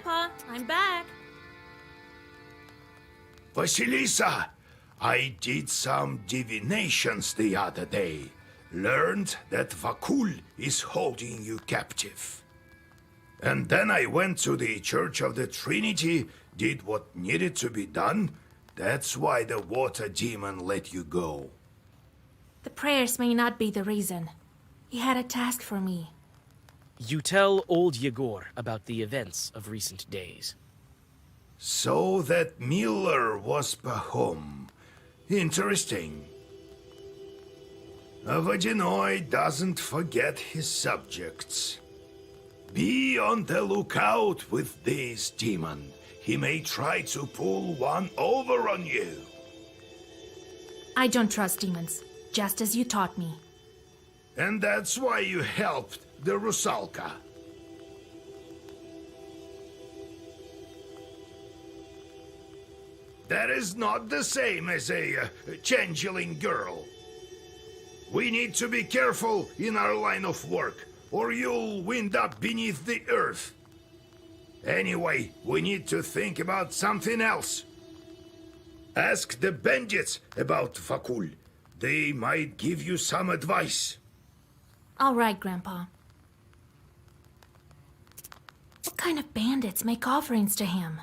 Grandpa, I'm back. Vasilisa, I did some divinations the other day. Learned that Vakul is holding you captive. And then I went to the Church of the Trinity, did what needed to be done. That's why the water demon let you go. The prayers may not be the reason. He had a task for me. You tell old Yegor about the events of recent days. So that Miller was Pahom. Interesting. A Vodinoy doesn't forget his subjects. Be on the lookout with this demon. He may try to pull one over on you. I don't trust demons, just as you taught me. And that's why you helped the Rusalka. That is not the same as a changeling girl. We need to be careful in our line of work, or you'll wind up beneath the earth. Anyway, we need to think about something else. Ask the bandits about Vakul. They might give you some advice. All right, Grandpa. What kind of bandits make offerings to him?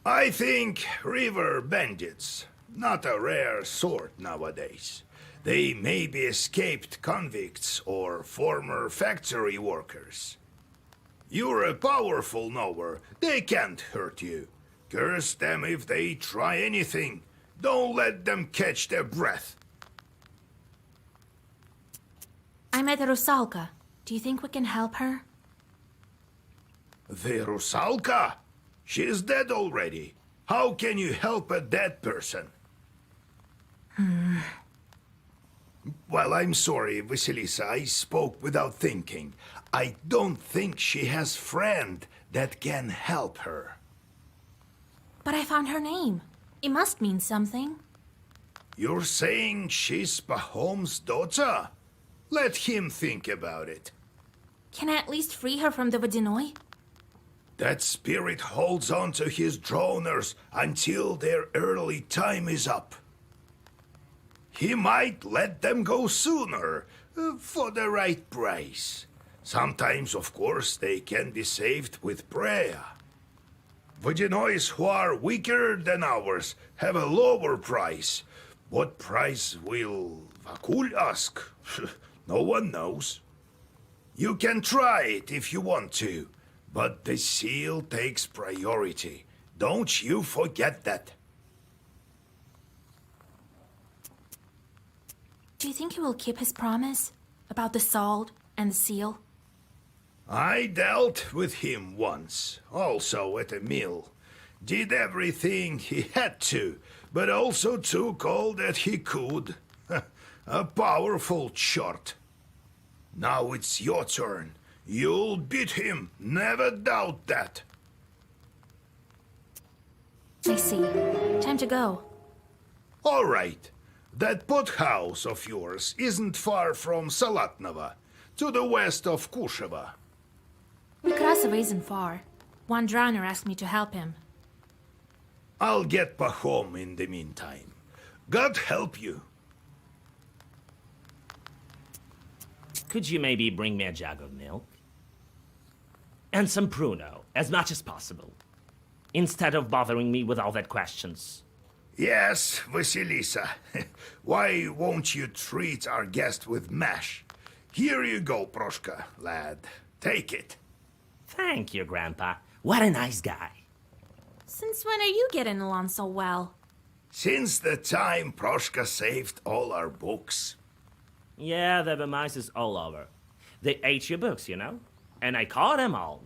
I think river bandits. Not a rare sort nowadays. They may be escaped convicts or former factory workers. You're a powerful knower. They can't hurt you. Curse them if they try anything. Don't let them catch their breath. I met Rusalka. Do you think we can help her? The Rusalka? She's dead already. How can you help a dead person? Well, I'm sorry, Vasilisa. I spoke without thinking. I don't think she has friend that can help her. But I found her name. It must mean something. You're saying she's Pahom's daughter? Let him think about it. Can I at least free her from the Vodinoy? That spirit holds on to his droners until their early time is up. He might let them go sooner, for the right price. Sometimes, of course, they can be saved with prayer. Vodinoys who are weaker than ours have a lower price. What price will Vakul ask? No one knows. You can try it if you want to, but the seal takes priority. Don't you forget that. Do you think he will keep his promise about the salt and the seal? I dealt with him once, also at a mill. Did everything he had to, but also took all that he could. A powerful shot. Now it's your turn. You'll beat him, never doubt that. I see. Time to go. All right. That pothouse of yours isn't far from Salatnova, to the west of Kusheva. Nekrasova isn't far. One drowner asked me to help him. I'll get Pahom in the meantime. God help you. Could you maybe bring me a jug of milk? And some pruno, as much as possible. Instead of bothering me with all that questions. Yes, Vasilisa. Why won't you treat our guest with mash? Here you go, Proshka, lad. Take it. Thank you, Grandpa. What a nice guy. Since when are you getting along so well? Since the time Proshka saved all our books. Yeah, there were mice all over. They ate your books, you know? And I caught them all.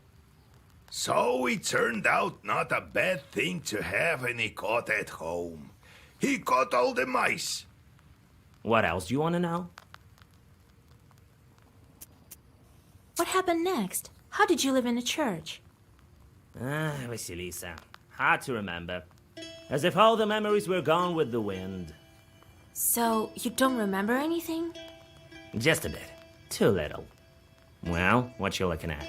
So it turned out not a bad thing to have any caught at home. He caught all the mice. What else do you want to know? What happened next? How did you live in a church? Vasilisa. Hard to remember. As if all the memories were gone with the wind. So, you don't remember anything? Just a bit. Too little. Well, what you looking at?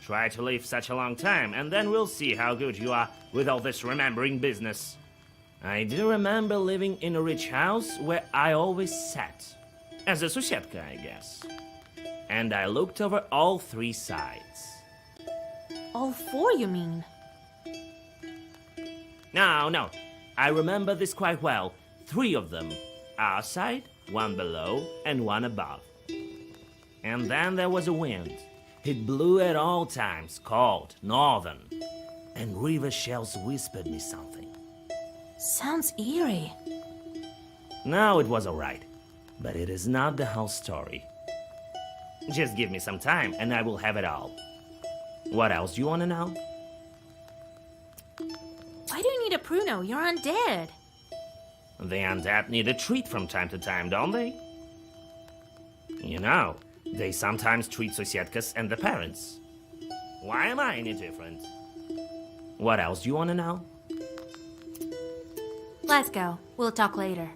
Try to live such a long time, and then we'll see how good you are with all this remembering business. I do remember living in a rich house where I always sat. As a sусідка, I guess. And I looked over all three sides. All four, you mean? No. I remember this quite well. Three of them. Our side, one below, and one above. And then there was a wind. It blew at all times, cold, northern. And river shells whispered me something. Sounds eerie. No, it was alright. But it is not the whole story. Just give me some time, and I will have it all. What else do you want to know? Why do you need a Pruno? You're undead. The undead need a treat from time to time, don't they? You know, they sometimes treat sусідkas and the parents. Why am I any different? What else do you want to know? Let's go. We'll talk later.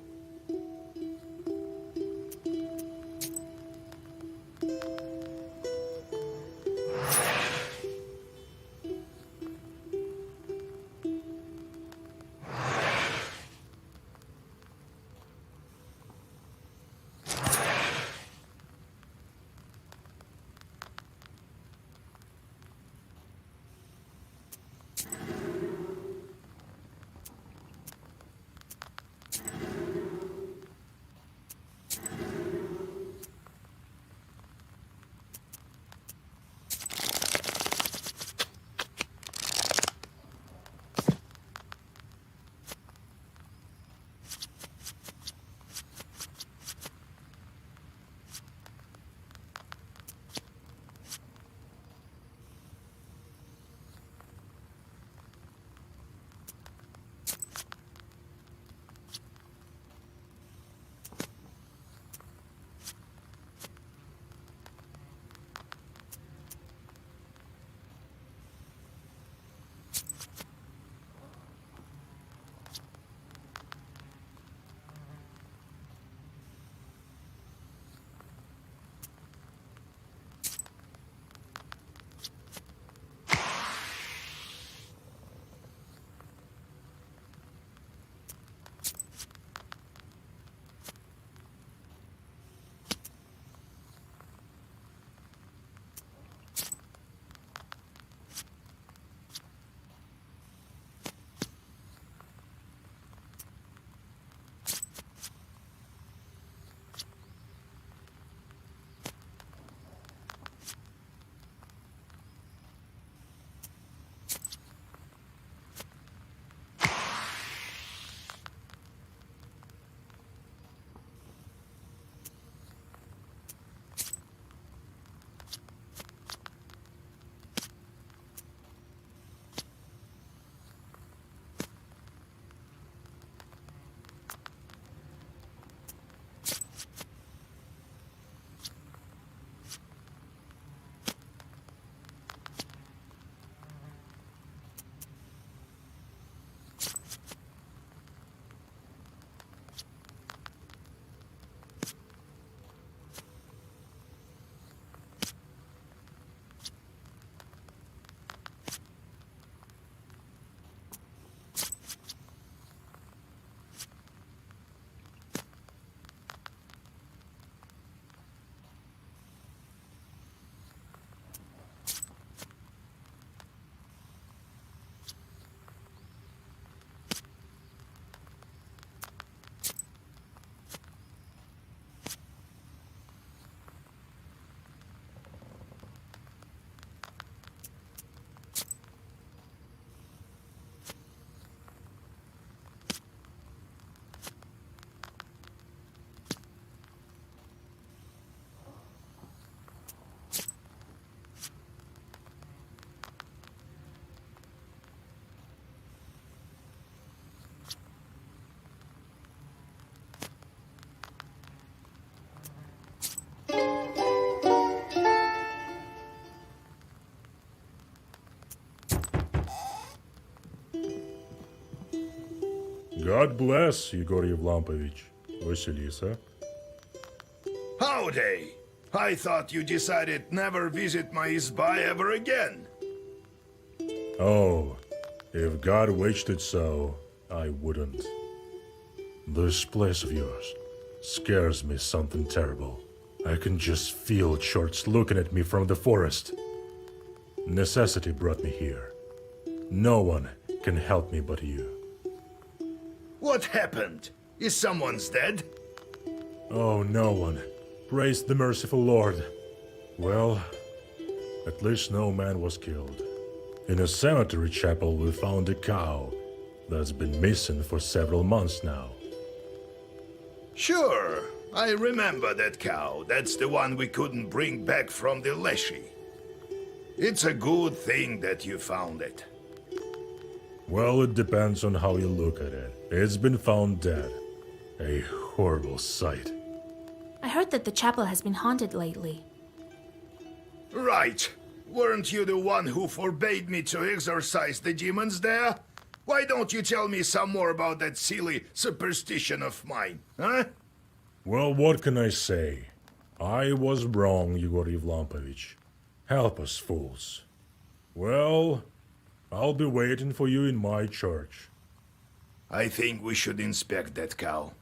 God bless, Igor Yevlampovich. Vasilisa. Howdy! I thought you decided never visit my izba ever again. Oh, if God wished it so, I wouldn't. This place of yours scares me something terrible. I can just feel Chorts looking at me from the forest. Necessity brought me here. No one can help me but you. What happened? Is someone's dead? Oh, no one. Praise the merciful Lord. Well, at least no man was killed. In a cemetery chapel we found a cow that's been missing for several months now. Sure, I remember that cow. That's the one we couldn't bring back from the Leshy. It's a good thing that you found it. Well, it depends on how you look at it. It's been found dead. A horrible sight. I heard that the chapel has been haunted lately. Right. Weren't you the one who forbade me to exorcise the demons there? Why don't you tell me some more about that silly superstition of mine, huh? Well, what can I say? I was wrong, Yegor Yevlampovich. Help us, fools. Well, I'll be waiting for you in my church. I think we should inspect that cow.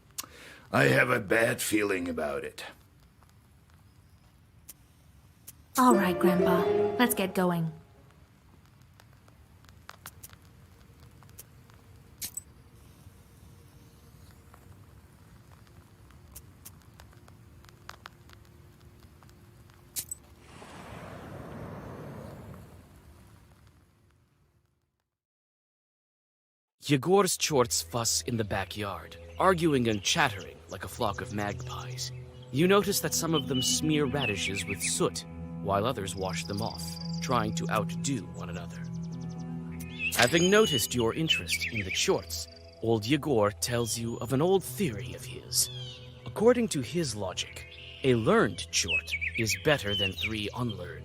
I have a bad feeling about it. All right, Grandpa. Let's get going. Yegor's Chorts fuss in the backyard, arguing and chattering like a flock of magpies. You notice that some of them smear radishes with soot, while others wash them off, trying to outdo one another. Having noticed your interest in the Chorts, old Yegor tells you of an old theory of his. According to his logic, a learned Chort is better than 3 unlearned.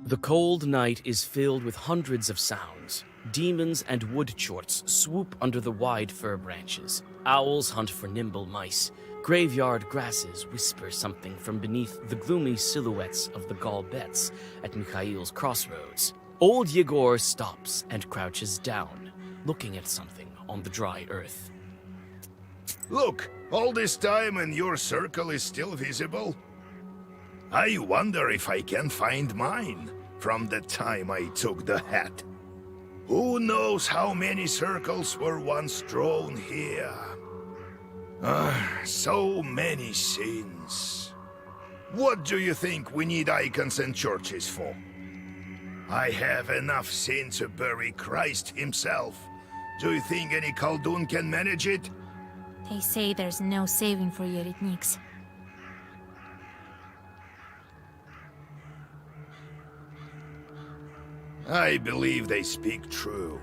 The cold night is filled with hundreds of sounds. Demons and wood chorts swoop under the wide fir branches. Owls hunt for nimble mice. Graveyard grasses whisper something from beneath the gloomy silhouettes of the Galbets at Mikhail's crossroads. Old Yegor stops and crouches down, looking at something on the dry earth. Look, all this time and your circle is still visible? I wonder if I can find mine from the time I took the hat. Who knows how many circles were once drawn here? So many sins. What do you think we need icons and churches for? I have enough sin to bury Christ himself. Do you think any Khaldun can manage it? They say there's no saving for Yeretniks. I believe they speak true.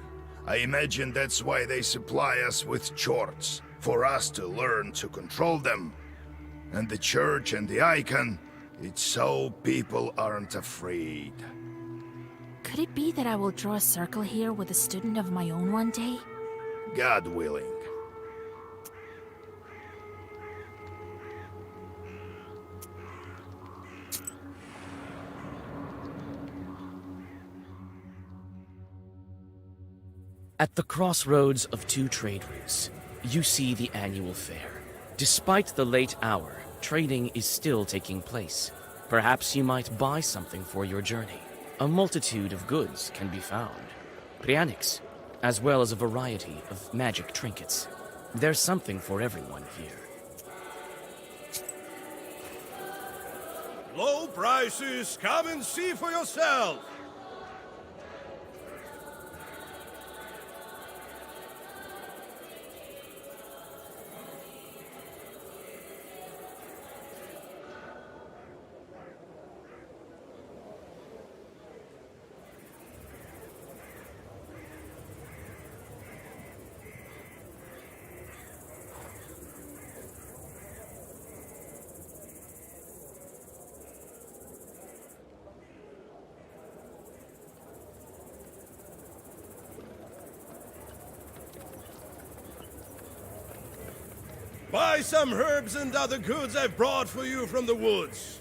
I imagine that's why they supply us with chorts, for us to learn to control them. And the church and the icon, it's so people aren't afraid. Could it be that I will draw a circle here with a student of my own one day? God willing. At the crossroads of 2 trade routes, you see the annual fair. Despite the late hour, trading is still taking place. Perhaps you might buy something for your journey. A multitude of goods can be found. Prianics, as well as a variety of magic trinkets. There's something for everyone here. Low prices, come and see for yourself! Buy some herbs and other goods I've brought for you from the woods.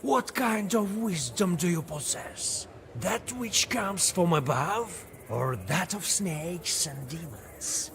What kind of wisdom do you possess? That which comes from above, or that of snakes and demons?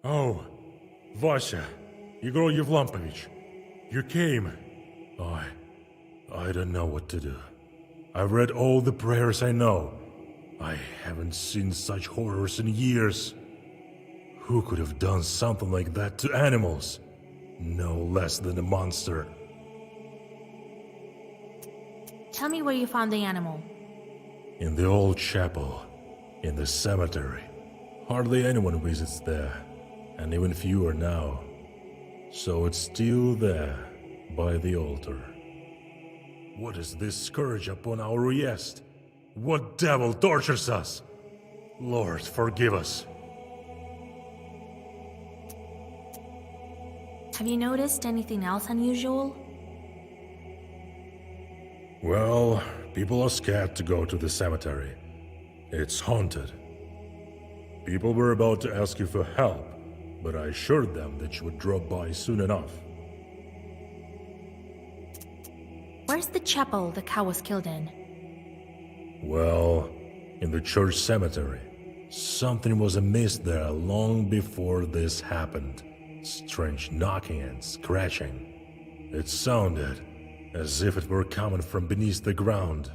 Oh, Vasha, Igor Yevlampovich, you came. I don't know what to do. I've read all the prayers I know. I haven't seen such horrors in years. Who could have done something like that to animals? No less than a monster. Tell me where you found the animal. In the old chapel, in the cemetery. Hardly anyone visits there, and even fewer now. So it's still there, by the altar. What is this scourge upon our Riest? What devil tortures us? Lord, forgive us. Have you noticed anything else unusual? Well, people are scared to go to the cemetery. It's haunted. People were about to ask you for help, but I assured them that you would drop by soon enough. Where's the chapel the cow was killed in? Well, in the church cemetery. Something was amiss there long before this happened. Strange knocking and scratching. It sounded as if it were coming from beneath the ground.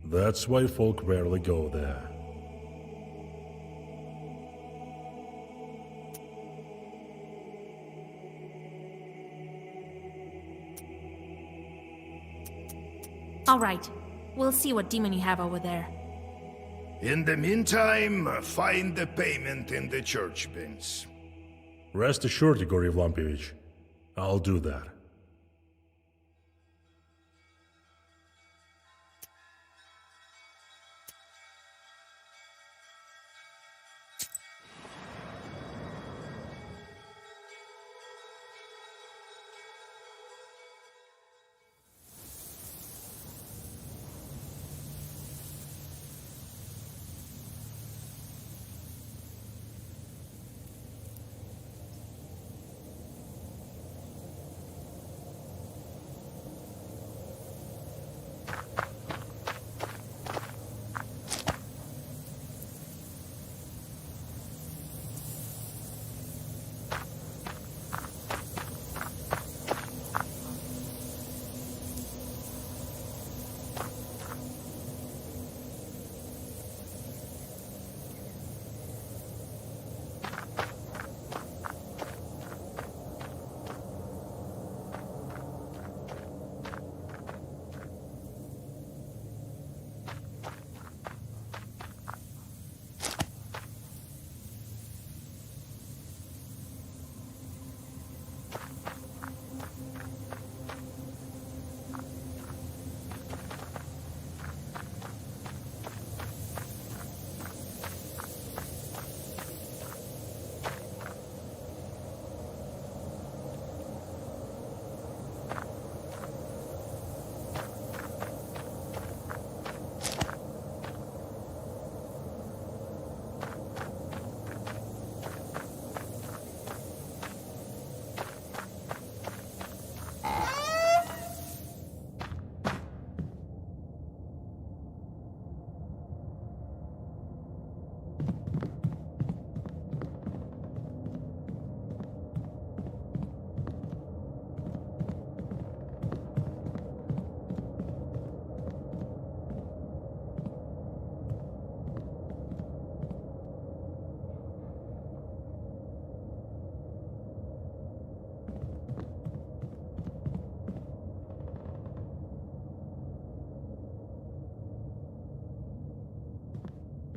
That's why folk rarely go there. All right, we'll see what demon you have over there. In the meantime, find the payment in the church bins. Rest assured, Igor Yevlampevich. I'll do that.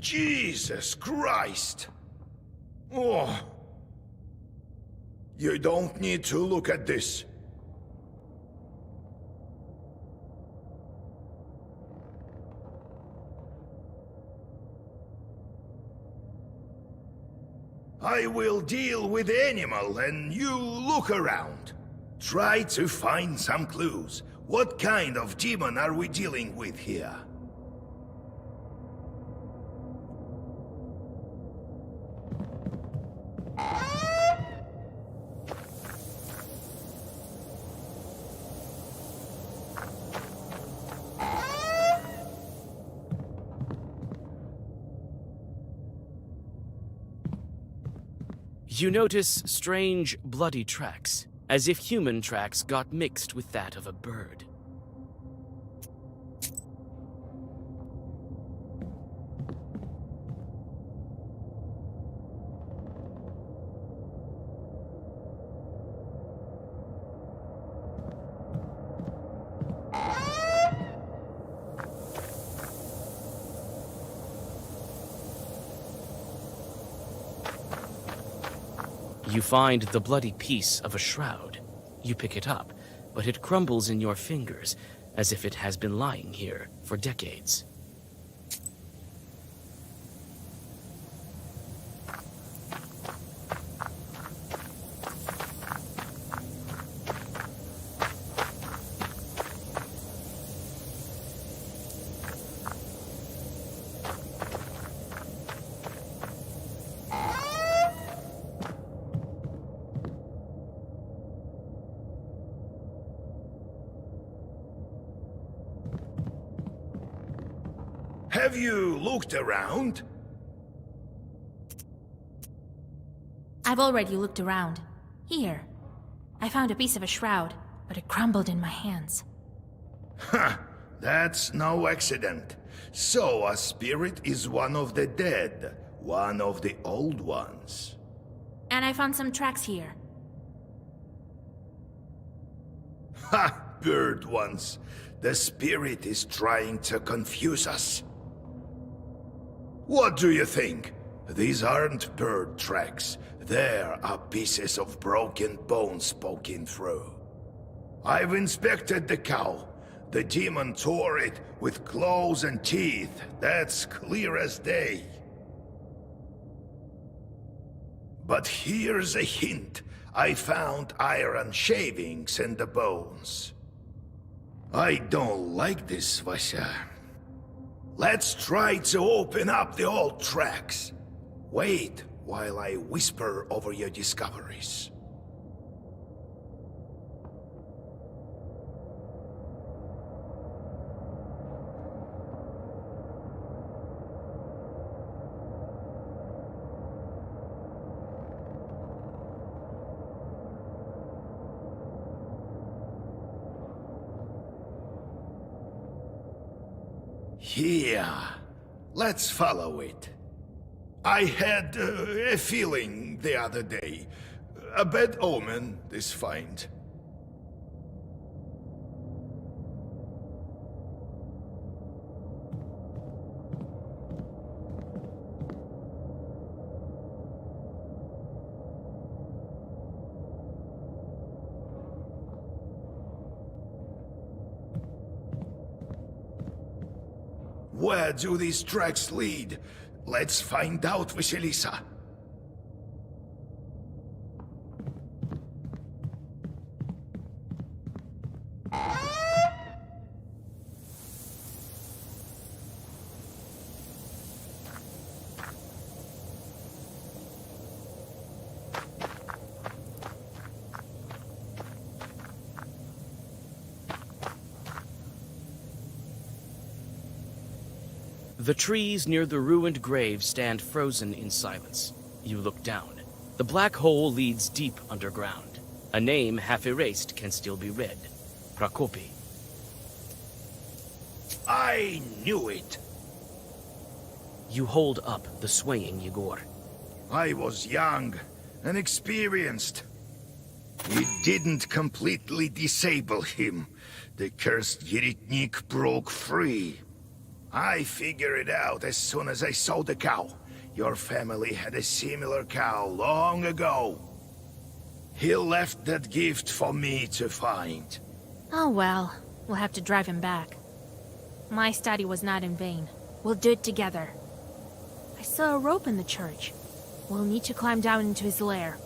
Jesus Christ! Oh! You don't need to look at this. I will deal with the animal and you look around. Try to find some clues. What kind of demon are we dealing with here? You notice strange, bloody tracks, as if human tracks got mixed with that of a bird. You find the bloody piece of a shroud. You pick it up, but it crumbles in your fingers, as if it has been lying here for decades. Have you looked around? I've already looked around. Here. I found a piece of a shroud, but it crumbled in my hands. Ha! That's no accident. So a spirit is one of the dead, one of the old ones. And I found some tracks here. Ha! Bird ones. The spirit is trying to confuse us. What do you think? These aren't bird tracks. There are pieces of broken bones poking through. I've inspected the cow. The demon tore it with claws and teeth. That's clear as day. But here's a hint. I found iron shavings in the bones. I don't like this, Vasya. Let's try to open up the old tracks. Wait while I whisper over your discoveries. Here, let's follow it. I had a feeling the other day. A bad omen, this find. Where do these tracks lead? Let's find out, Vasilisa. The trees near the ruined grave stand frozen in silence. You look down. The black hole leads deep underground. A name half erased can still be read. Prokopy. I knew it. You hold up the swaying Yegor. I was young and experienced. It didn't completely disable him. The cursed Yeretnik broke free. I figured it out as soon as I saw the cow. Your family had a similar cow long ago. He left that gift for me to find. Oh well, we'll have to drive him back. My study was not in vain. We'll do it together. I saw a rope in the church. We'll need to climb down into his lair.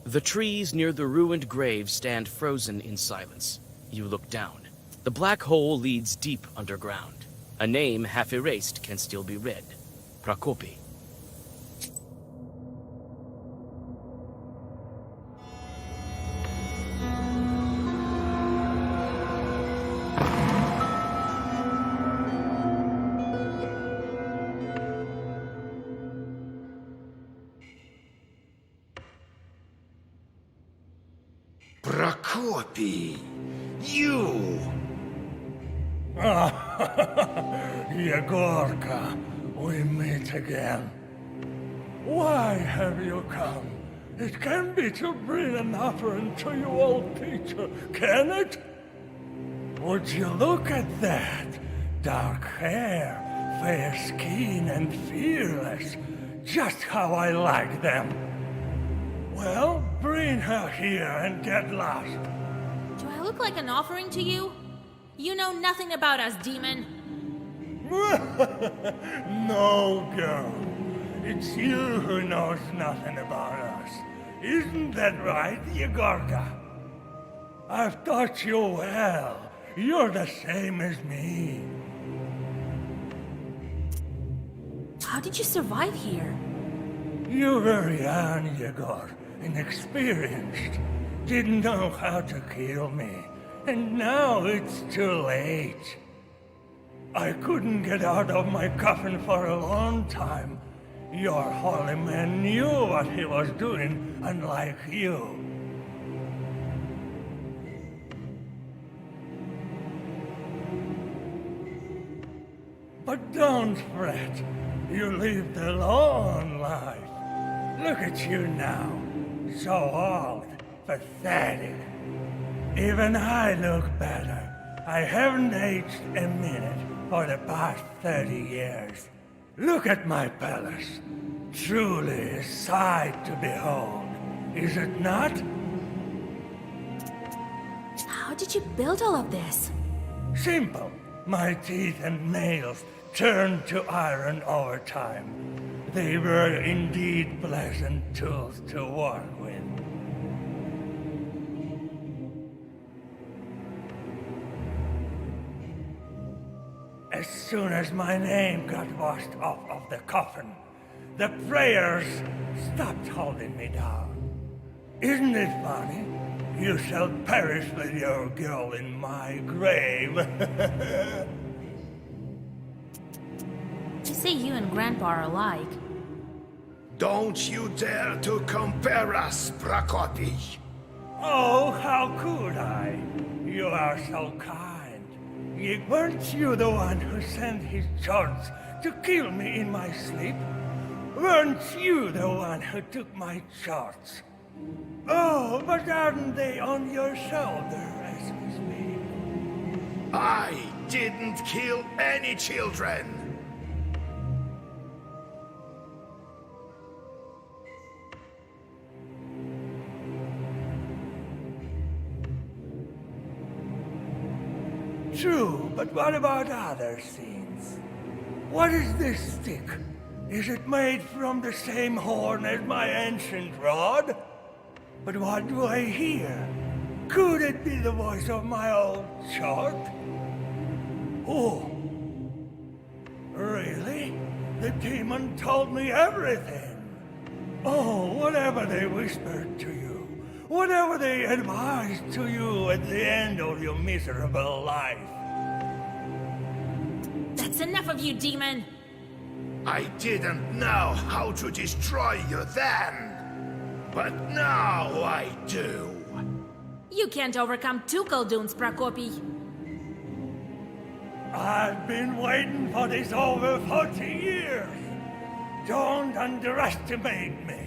The trees near the ruined grave stand frozen in silence. You look down. The black hole leads deep underground. A name half erased can still be read. Prokopy. Prokopy! You! Yegorka, we meet again. Why have you come? It can be to bring an offering to your old teacher, can it? Would you look at that? Dark hair, fair skin, and fearless. Just how I like them. Well, bring her here and get lost. Do I look like an offering to you? You know nothing about us, demon. No, girl. It's you who knows nothing about us. Isn't that right, Yegorka? I've taught you well. You're the same as me. How did you survive here? You were young, Yegor, inexperienced. Didn't know how to kill me. And now it's too late. I couldn't get out of my coffin for a long time. Your holy man knew what he was doing, unlike you. But don't fret. You lived a long life. Look at you now. So old, pathetic. Even I look better. I haven't aged a minute for the past 30 years. Look at my palace. Truly a sight to behold, is it not? How did you build all of this? Simple. My teeth and nails turned to iron over time. They were indeed pleasant tools to work with. As soon as my name got washed off of the coffin, the prayers stopped holding me down. Isn't it funny? You shall perish with your girl in my grave. You say you and Grandpa are alike. Don't you dare to compare us, Prokopy. Oh, how could I? You are so kind. Weren't you the one who sent his charts to kill me in my sleep? Weren't you the one who took my charts? Oh, but aren't they on your shoulder as we speak? I didn't kill any children. True, but what about other scenes? What is this stick? Is it made from the same horn as my ancient rod? But what do I hear? Could it be the voice of my old chart? Oh, really? The demon told me everything. Oh, whatever they whispered to you, whatever they advised to you at the end of your miserable life. That's enough of you, demon! I didn't know how to destroy you then, but now I do. You can't overcome two Khulduns, Prokopy. I've been waiting for this over 40 years. Don't underestimate me.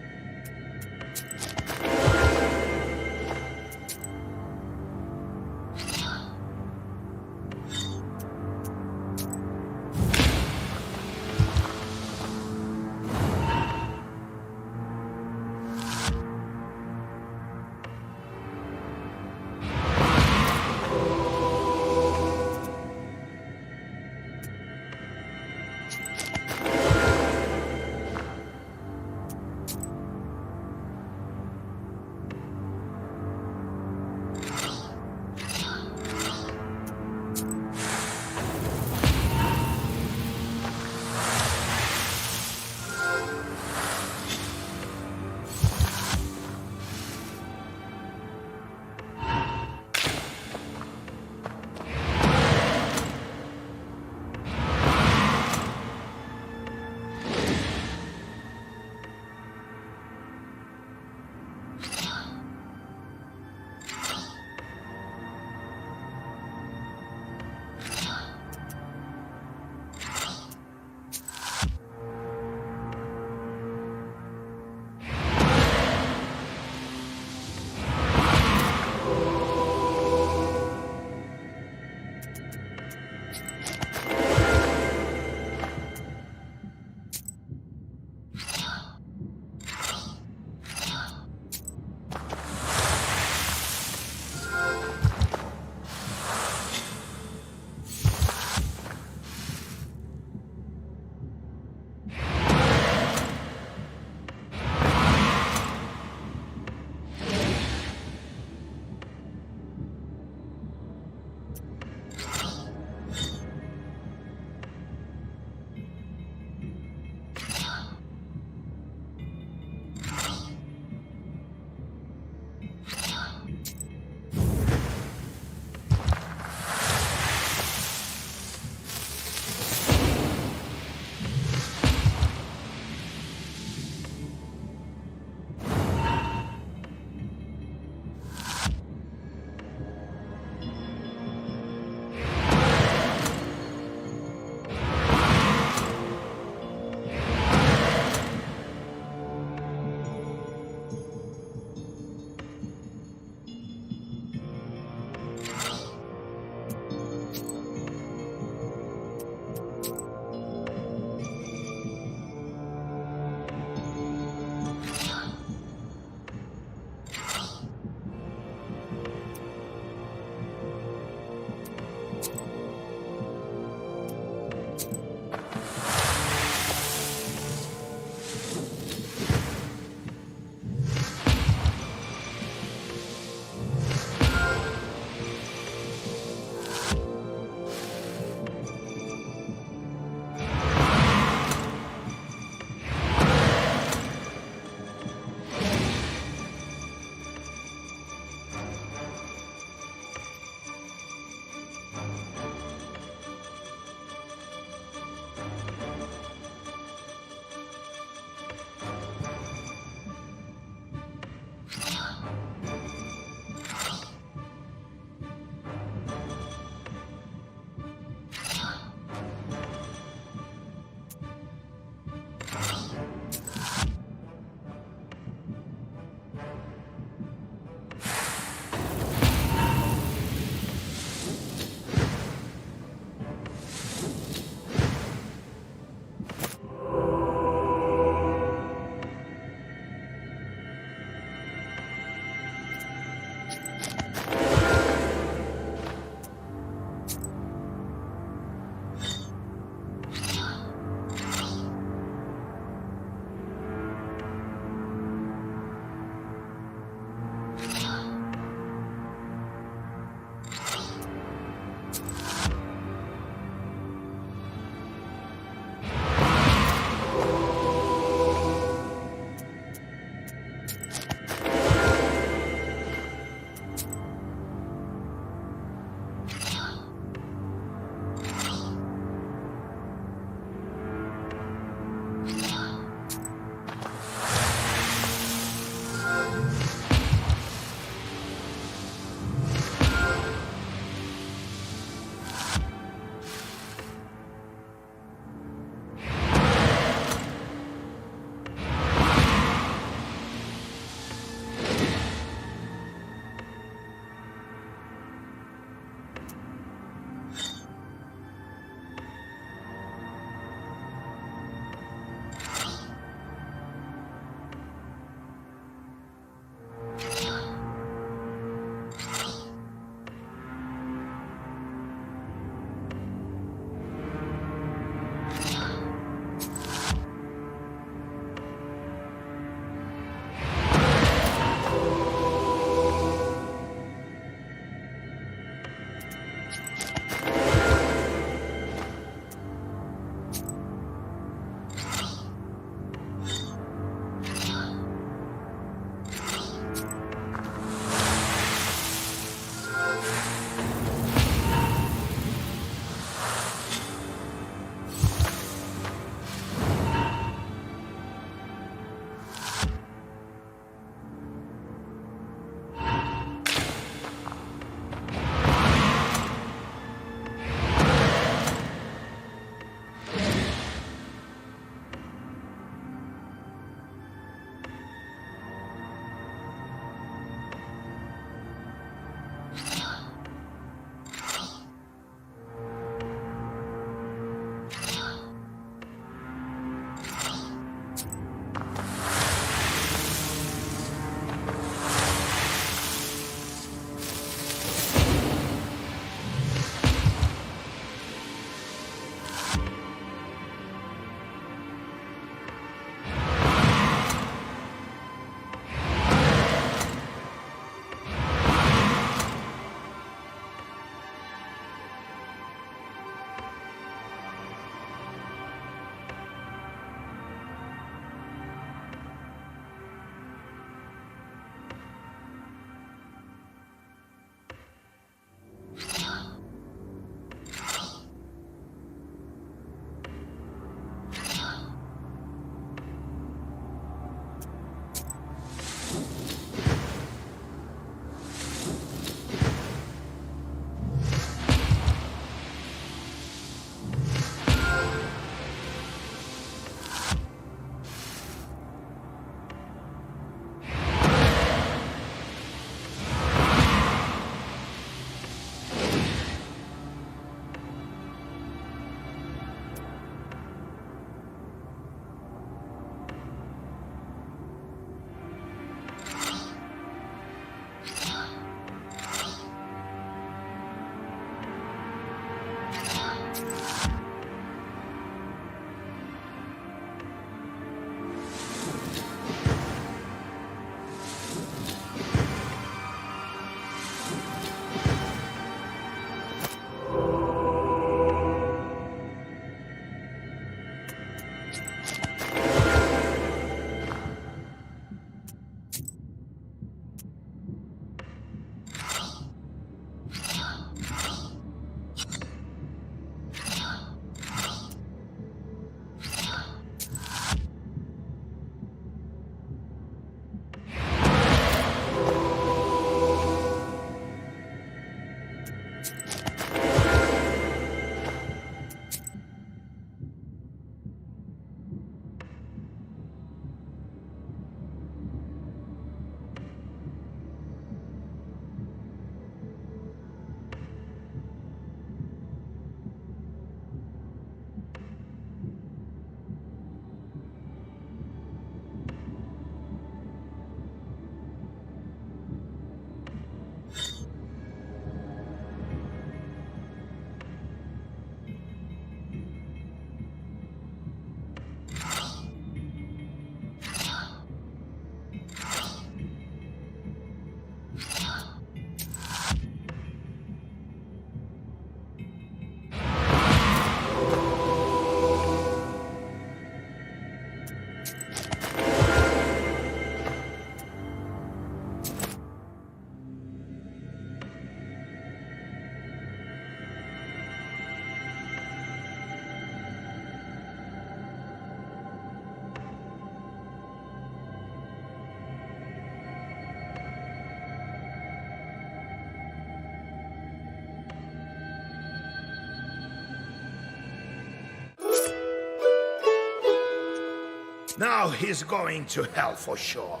Now he's going to hell for sure.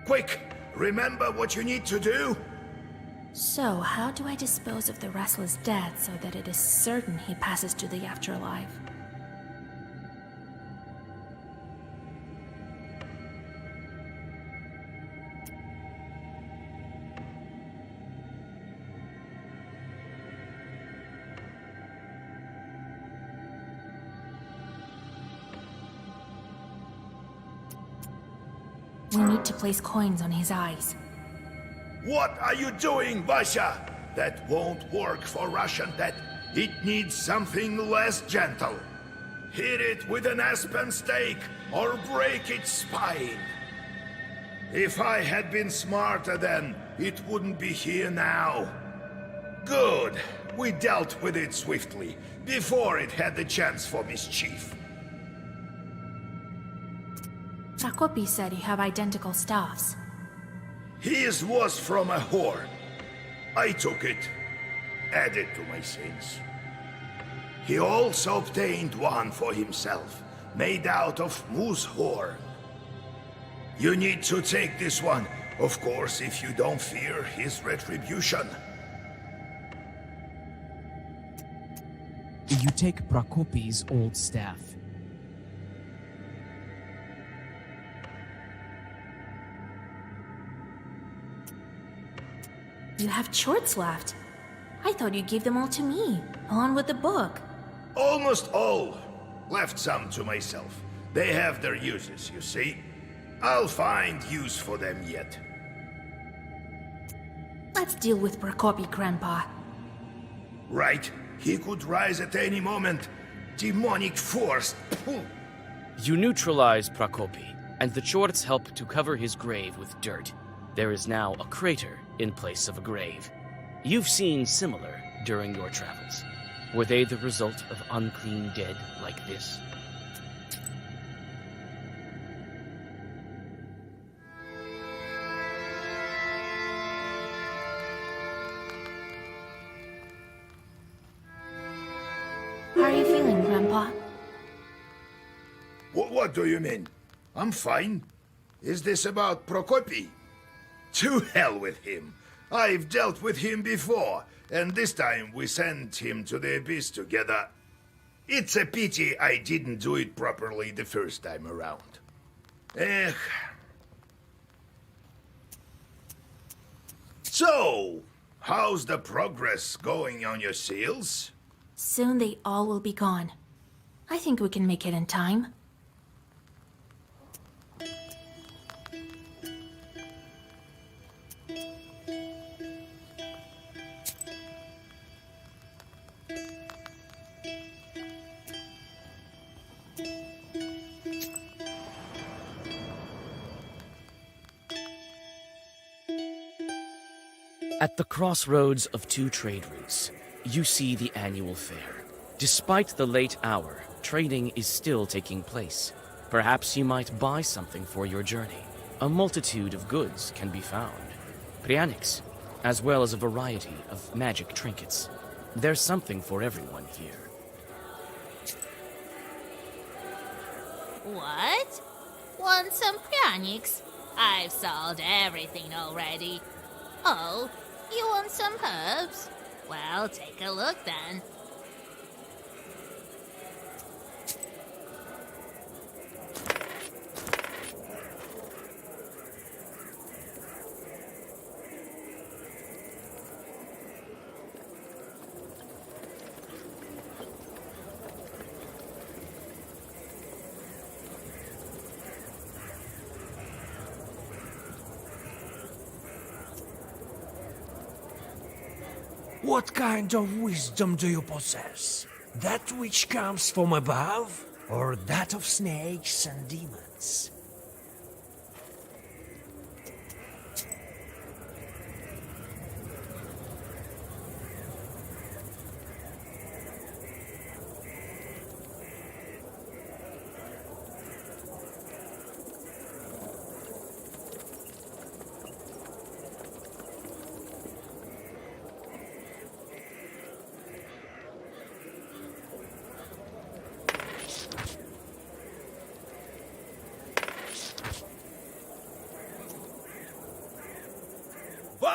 Quick, remember what you need to do? So, how do I dispose of the restless dead so that it is certain he passes to the afterlife? We need to place coins on his eyes. What are you doing, Vasha? That won't work for Russian death. It needs something less gentle. Hit it with an aspen stake or break its spine. If I had been smarter then, it wouldn't be here now. Good. We dealt with it swiftly, before it had the chance for mischief. Prokopy said you have identical staffs. His was from a horn. I took it, added to my sins. He also obtained one for himself, made out of moose horn. You need to take this one, of course, if you don't fear his retribution. You take Prokopy's old staff. You have shorts left. I thought you gave them all to me, along with the book. Almost all. Left some to myself. They have their uses, you see. I'll find use for them yet. Let's deal with Prokopy, Grandpa. Right. He could rise at any moment. Demonic force. Pooh. You neutralize Prokopy, and the Chorts help to cover his grave with dirt. There is now a crater in place of a grave. You've seen similar during your travels. Were they the result of unclean dead like this? How are you feeling, Grandpa? What do you mean? I'm fine. Is this about Prokopy? To hell with him. I've dealt with him before, and this time we sent him to the abyss together. It's a pity I didn't do it properly the first time around. So, how's the progress going on your seals? Soon they all will be gone. I think we can make it in time. At the crossroads of two trade routes, you see the annual fair. Despite the late hour, trading is still taking place. Perhaps you might buy something for your journey. A multitude of goods can be found. Prianics, as well as a variety of magic trinkets. There's something for everyone here. What? Want some pranics? I've sold everything already. Oh, you want some herbs? Well, take a look then. What kind of wisdom do you possess? That which comes from above, or that of snakes and demons?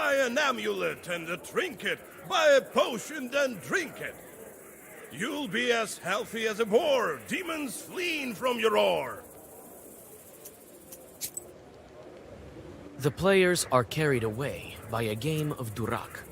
Buy an amulet and a trinket. Buy a potion, then drink it. You'll be as healthy as a boar, demons fleeing from your roar. The players are carried away by a game of Durak.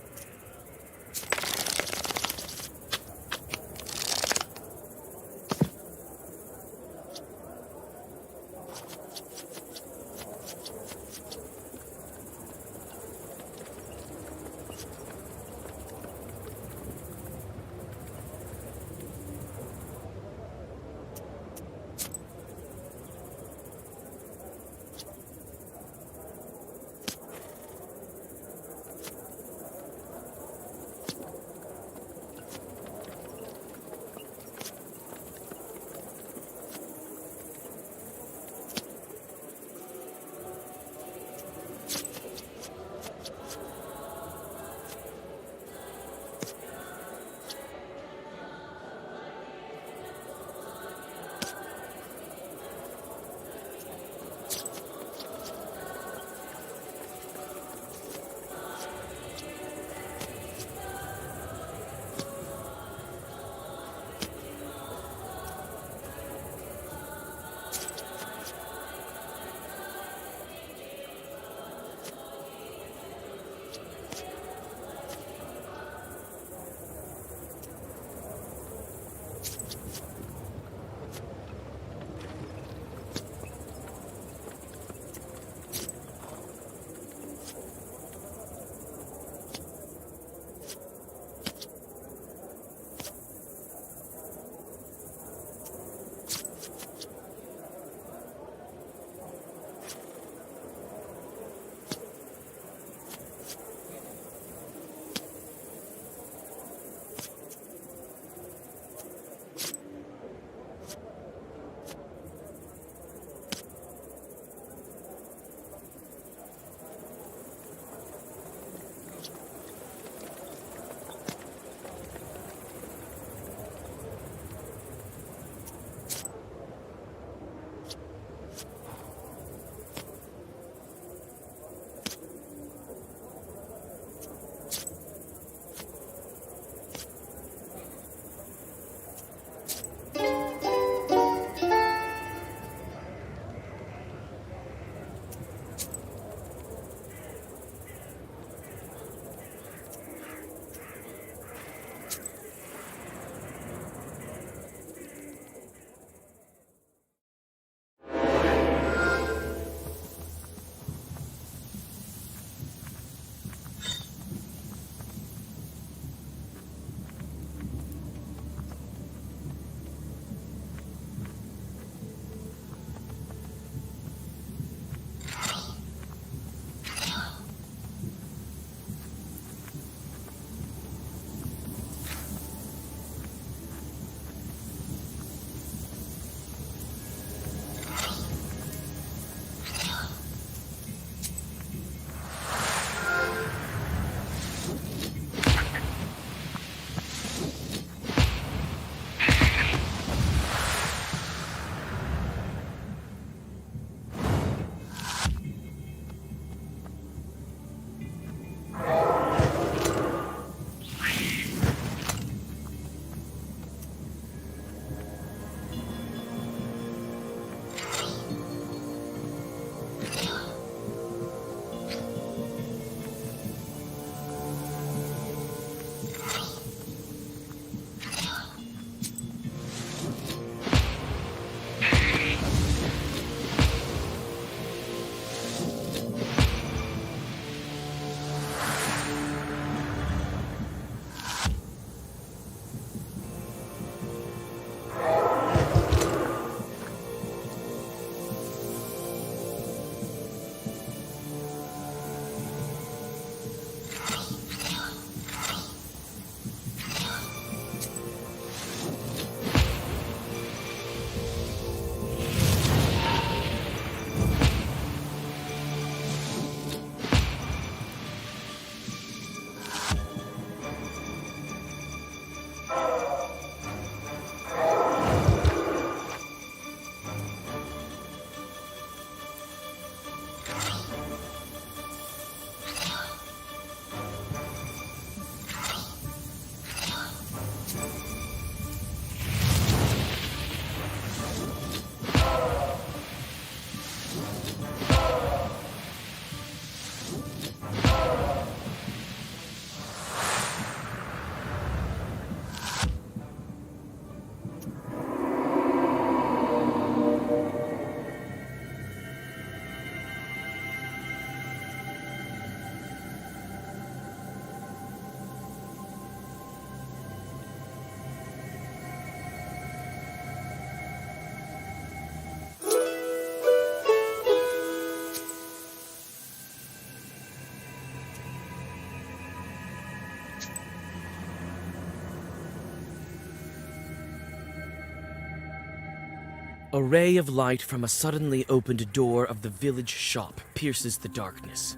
A ray of light from a suddenly opened door of the village shop pierces the darkness.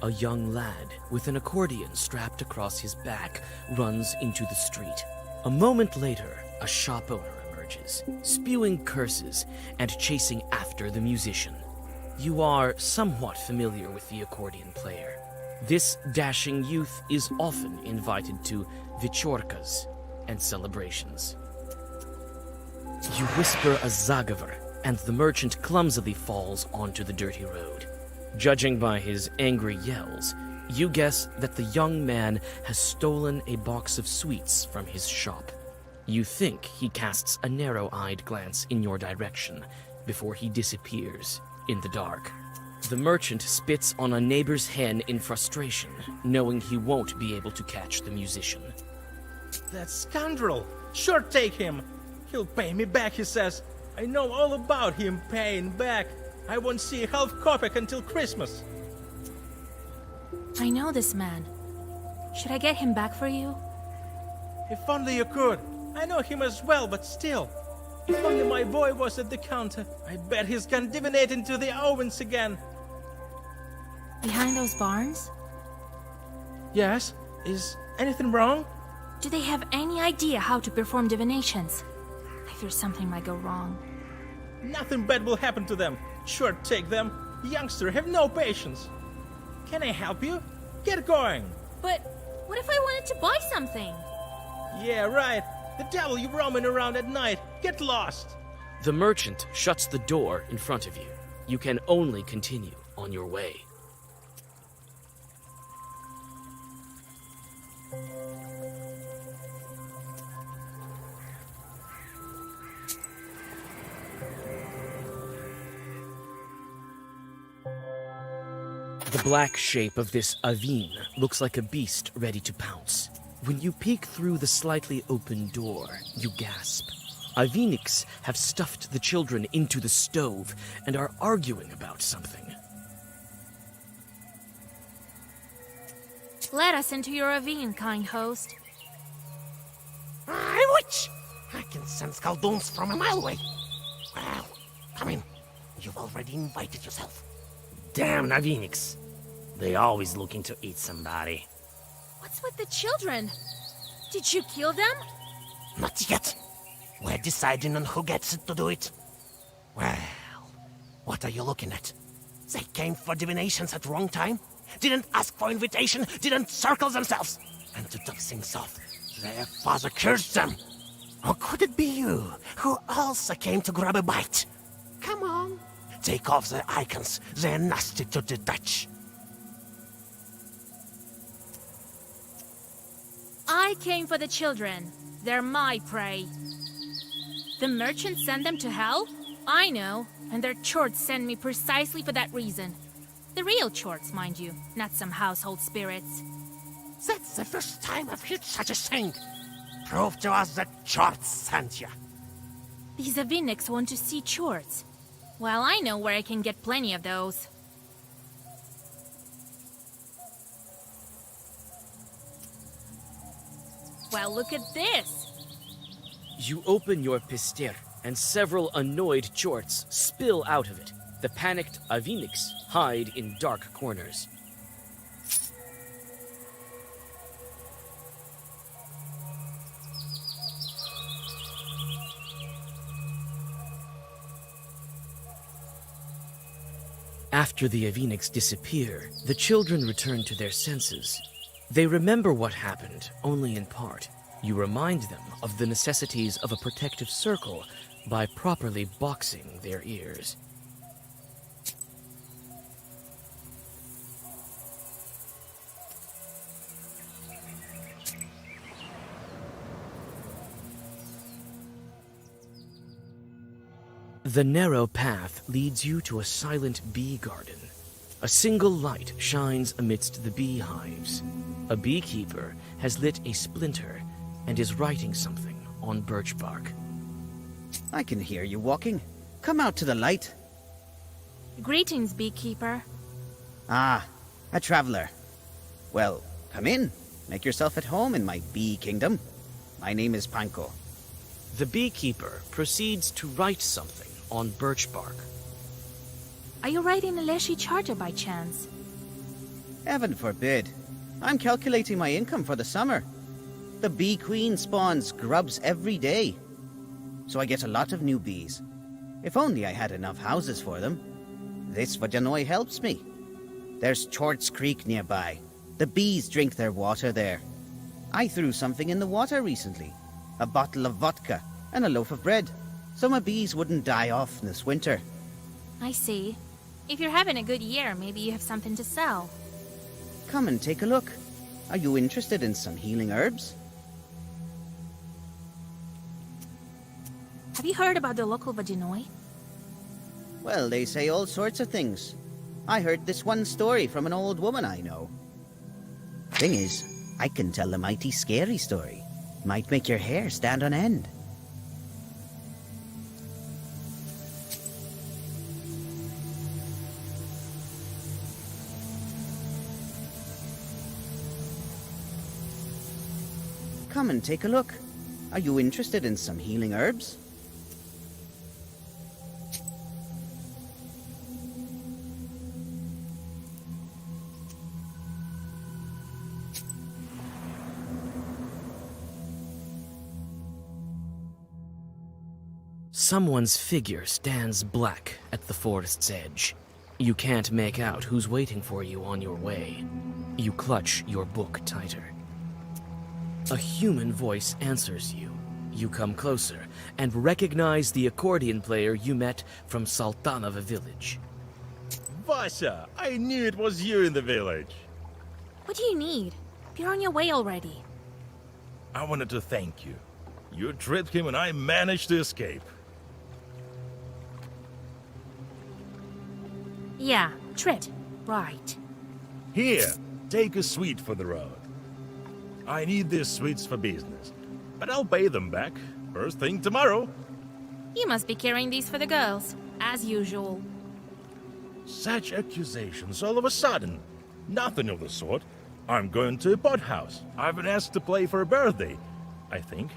A young lad with an accordion strapped across his back runs into the street. A moment later, a shop owner emerges, spewing curses and chasing after the musician. You are somewhat familiar with the accordion player. This dashing youth is often invited to Vichorkas and celebrations. You whisper a zagavar, and the merchant clumsily falls onto the dirty road. Judging by his angry yells, you guess that the young man has stolen a box of sweets from his shop. You think he casts a narrow-eyed glance in your direction before he disappears in the dark. The merchant spits on a neighbor's hen in frustration, knowing he won't be able to catch the musician. That scoundrel! Sure take him! He'll pay me back, he says. I know all about him paying back. I won't see a half kopeck until Christmas. I know this man. Should I get him back for you? If only you could. I know him as well, but still. If only my boy was at the counter. I bet he's gone divinate into the ovens again. Behind those barns? Yes? Is anything wrong? Do they have any idea how to perform divinations? I fear something might go wrong. Nothing bad will happen to them. Sure take them. Youngster, have no patience. Can I help you? Get going. But what if I wanted to buy something? Yeah, right. The devil you roaming around at night. Get lost. The merchant shuts the door in front of you. You can only continue on your way. The black shape of this Avin looks like a beast ready to pounce. When you peek through the slightly open door, you gasp. Aviniks have stuffed the children into the stove and are arguing about something. Let us into your ravine, kind host. I witch! I can sense Khaldun's from a mile away. Well, come in. You've already invited yourself. Damn Navinix. They always looking to eat somebody. What's with the children? Did you kill them? Not yet. We're deciding on who gets to do it. Well, what are you looking at? They came for divinations at wrong time? Didn't ask for invitation? Didn't circle themselves? And to top things off, their father cursed them. Or could it be you, who also came to grab a bite? Come on. Take off the icons. They're nasty to the touch. I came for the children. They're my prey. The merchants send them to hell? I know, and their chorts send me precisely for that reason. The real chorts, mind you, not some household spirits. That's the first time I've heard such a thing. Prove to us that chorts sent you. These Aviniks want to see chorts. Well, I know where I can get plenty of those. Well, look at this! You open your pister, and several annoyed chorts spill out of it. The panicked Aviniks hide in dark corners. After the Aviniks disappear, the children return to their senses. They remember what happened, only in part. You remind them of the necessities of a protective circle by properly boxing their ears. The narrow path leads you to a silent bee garden. A single light shines amidst the beehives. A beekeeper has lit a splinter and is writing something on birch bark. I can hear you walking. Come out to the light. Greetings, beekeeper. Ah, a traveler. Well, come in. Make yourself at home in my bee kingdom. My name is Panko. The beekeeper proceeds to write something on birch bark. Are you riding a Leshy charger by chance? Heaven forbid. I'm calculating my income for the summer. The bee queen spawns grubs every day, so I get a lot of new bees. If only I had enough houses for them. This Vodyanoi helps me. There's Chorts Creek nearby. The bees drink their water there. I threw something in the water recently. A bottle of vodka and a loaf of bread, so my bees wouldn't die off this winter. I see. If you're having a good year, maybe you have something to sell. Come and take a look. Are you interested in some healing herbs? Have you heard about the local Vodyanoi? Well, they say all sorts of things. I heard this one story from an old woman I know. Thing is, I can tell a mighty scary story. Might make your hair stand on end. Come and take a look. Are you interested in some healing herbs? Someone's figure stands black at the forest's edge. You can't make out who's waiting for you on your way. You clutch your book tighter. A human voice answers you. You come closer and recognize the accordion player you met from Saltanova village. Vasya, I knew it was you in the village. What do you need? You're on your way already. I wanted to thank you. You tricked him and I managed to escape. Yeah, tripped. Right. Here, take a sweet for the road. I need these sweets for business, but I'll pay them back first thing tomorrow. You must be carrying these for the girls, as usual. Such accusations all of a sudden. Nothing of the sort. I'm going to a pot house. I've been asked to play for a birthday, I think.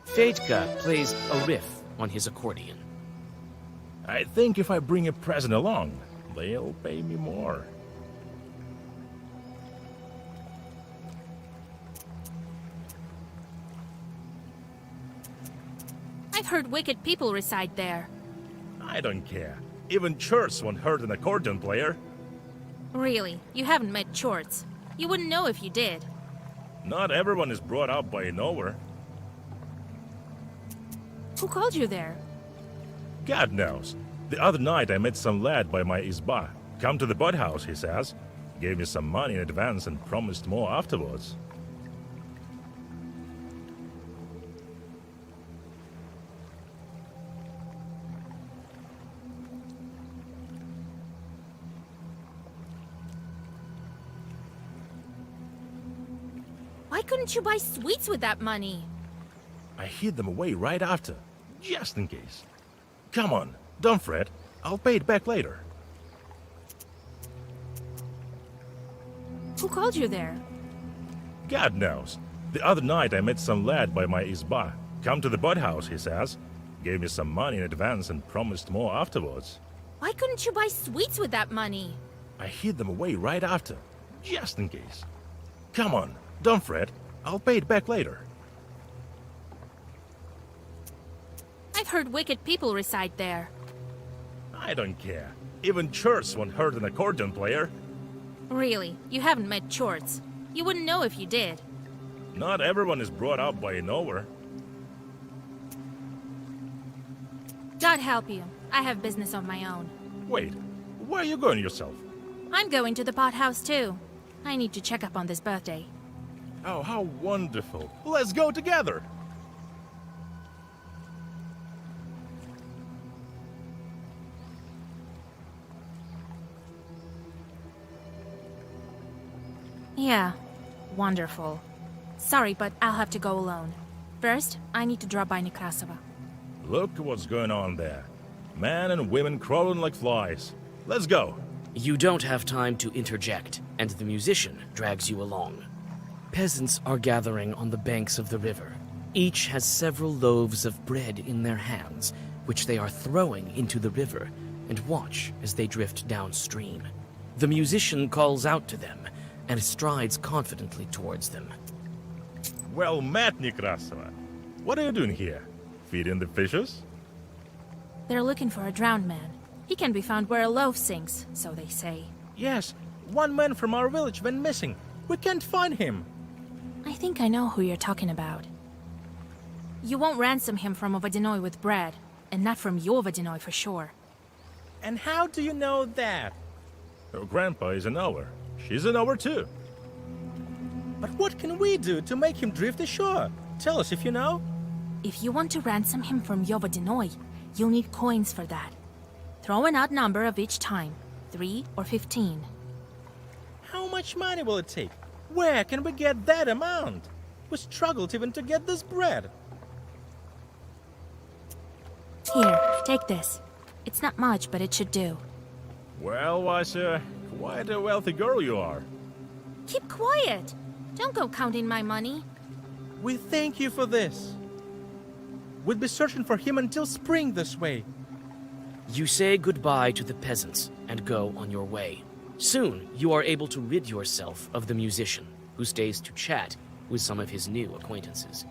Fedka plays a riff on his accordion. I think if I bring a present along, they'll pay me more. I've heard wicked people reside there. I don't care. Even church won't hurt an accordion player. Really, you haven't met Chorts. You wouldn't know if you did. Not everyone is brought up by a knower. Who called you there? God knows. The other night I met some lad by my izba. Come to the bud house, he says. Gave me some money in advance and promised more afterwards. Why couldn't you buy sweets with that money? I hid them away right after, just in case. Come on, don't fret. I'll pay it back later. Who called you there? God knows. The other night I met some lad by my izba. Come to the bud house, he says. Gave me some money in advance and promised more afterwards. Why couldn't you buy sweets with that money? I hid them away right after, just in case. Come on, don't fret. I'll pay it back later. I've heard wicked people reside there. I don't care. Even church won't hurt an accordion player. Really, you haven't met Chorts. You wouldn't know if you did. Not everyone is brought up by a knower. God help you. I have business of my own. Wait, where are you going yourself? I'm going to the pot house too. I need to check up on this birthday. Oh, how wonderful. Let's go together. Yeah, wonderful. Sorry, but I'll have to go alone. First, I need to drop by Nekrasova. Look what's going on there. Men and women crawling like flies. Let's go. You don't have time to interject, and the musician drags you along. Peasants are gathering on the banks of the river. Each has several loaves of bread in their hands, which they are throwing into the river, and watch as they drift downstream. The musician calls out to them and strides confidently towards them. Well met, Nekrasova. What are you doing here? Feeding the fishes? They're looking for a drowned man. He can be found where a loaf sings, so they say. Yes, one man from our village went missing. We can't find him. I think I know who you're talking about. You won't ransom him from Ovodinoy with bread, and not from your Ovodinoy for sure. And how do you know that? Your grandpa is an ower. She's an ower too. But what can we do to make him drift ashore? Tell us if you know. If you want to ransom him from Yovodinoy, you'll need coins for that. Throw an odd number of each time, 3 or 15. How much money will it take? Where can we get that amount? We struggled even to get this bread. Here, take this. It's not much, but it should do. Well, Vasya, quite a wealthy girl you are. Keep quiet! Don't go counting my money. We thank you for this. We'll be searching for him until spring this way. You say goodbye to the peasants and go on your way. Soon, you are able to rid yourself of the musician, who stays to chat with some of his new acquaintances.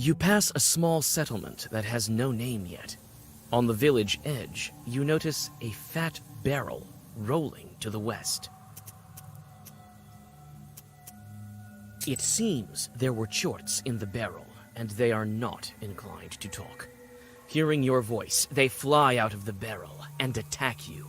You pass a small settlement that has no name yet. On the village edge, you notice a fat barrel rolling to the west. It seems there were chorts in the barrel, and they are not inclined to talk. Hearing your voice, they fly out of the barrel and attack you.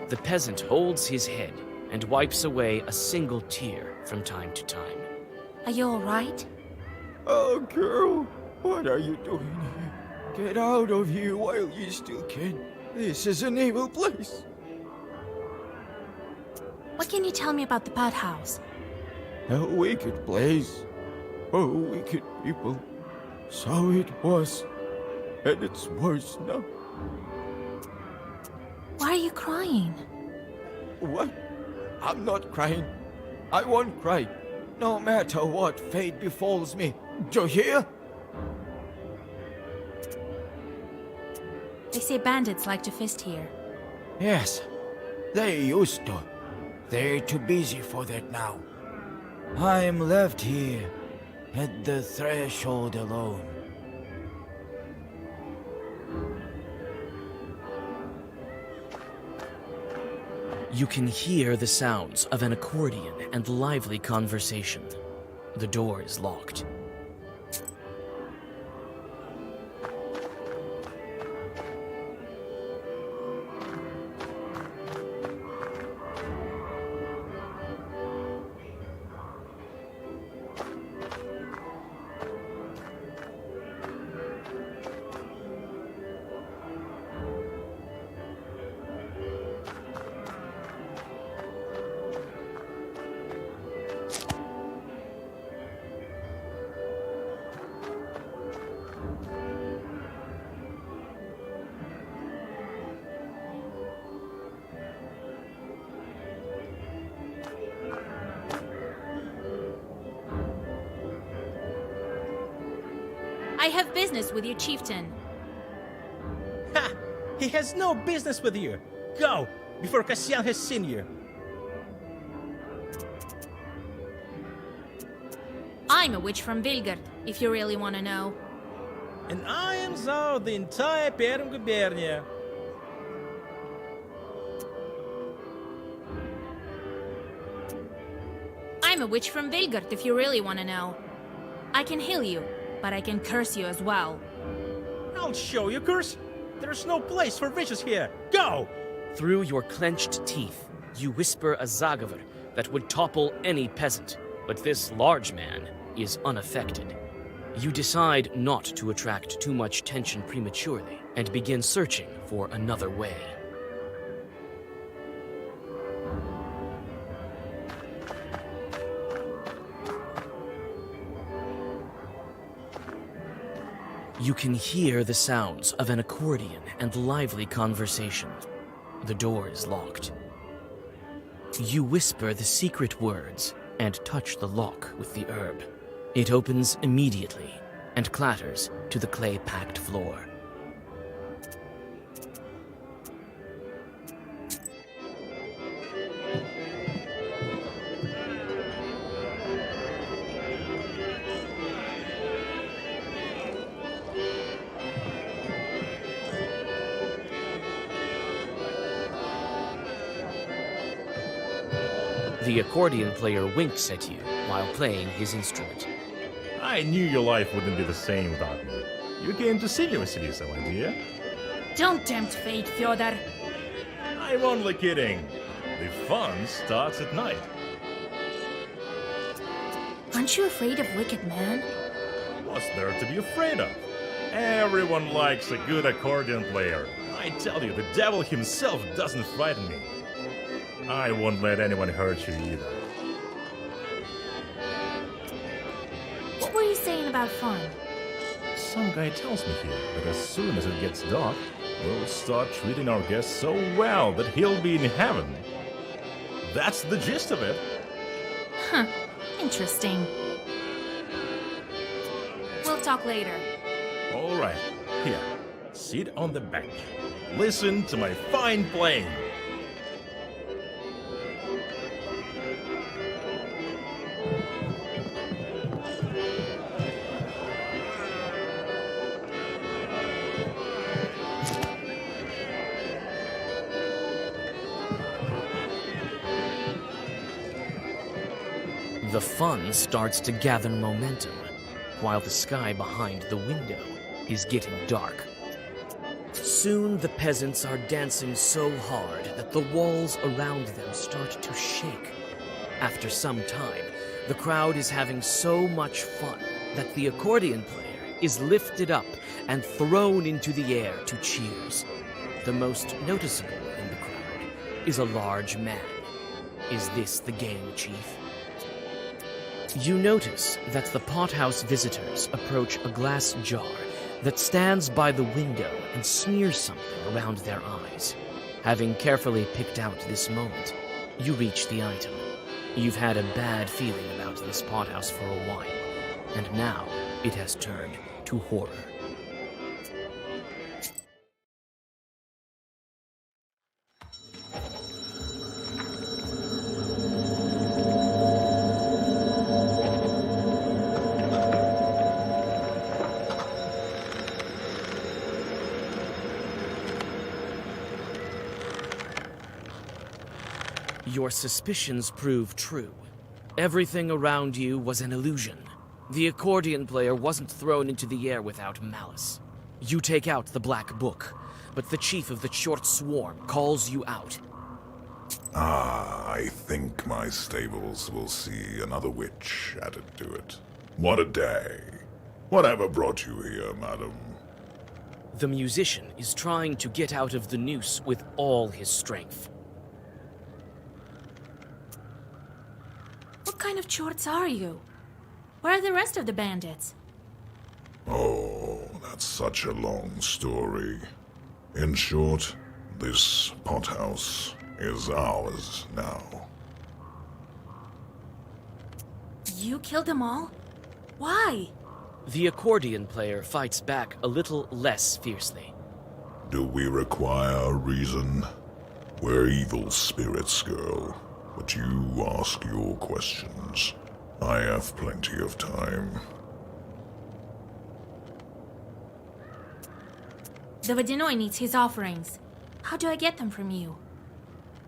The peasant holds his head and wipes away a single tear from time to time. Are you all right? Oh, girl, what are you doing here? Get out of here while you still can. This is an evil place. What can you tell me about the Bud House? A wicked place. Oh, wicked people. So it was. And it's worse now. Why are you crying? What? I'm not crying. I won't cry. No matter what fate befalls me. Do you hear? They say bandits like to feast here. Yes, they used to. They're too busy for that now. I'm left here, at the threshold alone. You can hear the sounds of an accordion and lively conversation. The door is locked. I have business with your chieftain. Ha! He has no business with you. Go, before Cassian has seen you. I'm a witch from Vilgard, if you really want to know. And I am Zao of the entire Perm Gubernia. I'm a witch from Vilgard, if you really want to know. I can heal you, but I can curse you as well. I'll show you, curse. There's no place for witches here. Go! Through your clenched teeth, you whisper a Zagavur that would topple any peasant, but this large man is unaffected. You decide not to attract too much tension prematurely and begin searching for another way. You can hear the sounds of an accordion and lively conversation. The door is locked. You whisper the secret words and touch the lock with the herb. It opens immediately and clatters to the clay-packed floor. The accordion player winks at you while playing his instrument. I knew your life wouldn't be the same without me. You came to see me, Vasilisa, my dear. Don't tempt fate, Fyodor. I'm only kidding. The fun starts at night. Aren't you afraid of wicked men? What's there to be afraid of? Everyone likes a good accordion player. I tell you, the devil himself doesn't frighten me. I won't let anyone hurt you either. What were you saying about fun? Some guy tells me here that as soon as it gets dark, we'll start treating our guests so well that he'll be in heaven. That's the gist of it. Huh. Interesting. We'll talk later. All right. Here. Sit on the bench. Listen to my fine playing. The fun starts to gather momentum, while the sky behind the window is getting dark. Soon the peasants are dancing so hard that the walls around them start to shake. After some time, the crowd is having so much fun that the accordion player is lifted up and thrown into the air to cheers. The most noticeable in the crowd is a large man. Is this the game, Chief? You notice that the pothouse visitors approach a glass jar that stands by the window and smears something around their eyes. Having carefully picked out this moment, you reach the item. You've had a bad feeling about this pothouse for a while, and now it has turned to horror. Your suspicions prove true. Everything around you was an illusion. The accordion player wasn't thrown into the air without malice. You take out the black book, but the chief of the Chort Swarm calls you out. I think my stables will see another witch added to it. What a day. Whatever brought you here, madam? The musician is trying to get out of the noose with all his strength. What kind of Chorts are you? Where are the rest of the bandits? Oh, that's such a long story. In short, this pothouse is ours now. You killed them all? Why? The accordion player fights back a little less fiercely. Do we require a reason? We're evil spirits, girl. But you ask your questions. I have plenty of time. The Vodyanoi needs his offerings. How do I get them from you?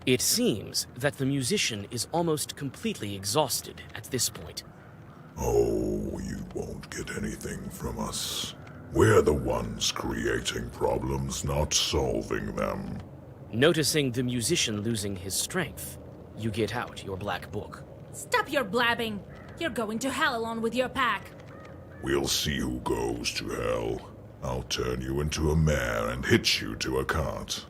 It seems that the musician is almost completely exhausted at this point. Oh, you won't get anything from us. We're the ones creating problems, not solving them. Noticing the musician losing his strength, you get out your black book. Stop your blabbing! You're going to hell along with your pack. We'll see who goes to hell. I'll turn you into a mare and hitch you to a cart.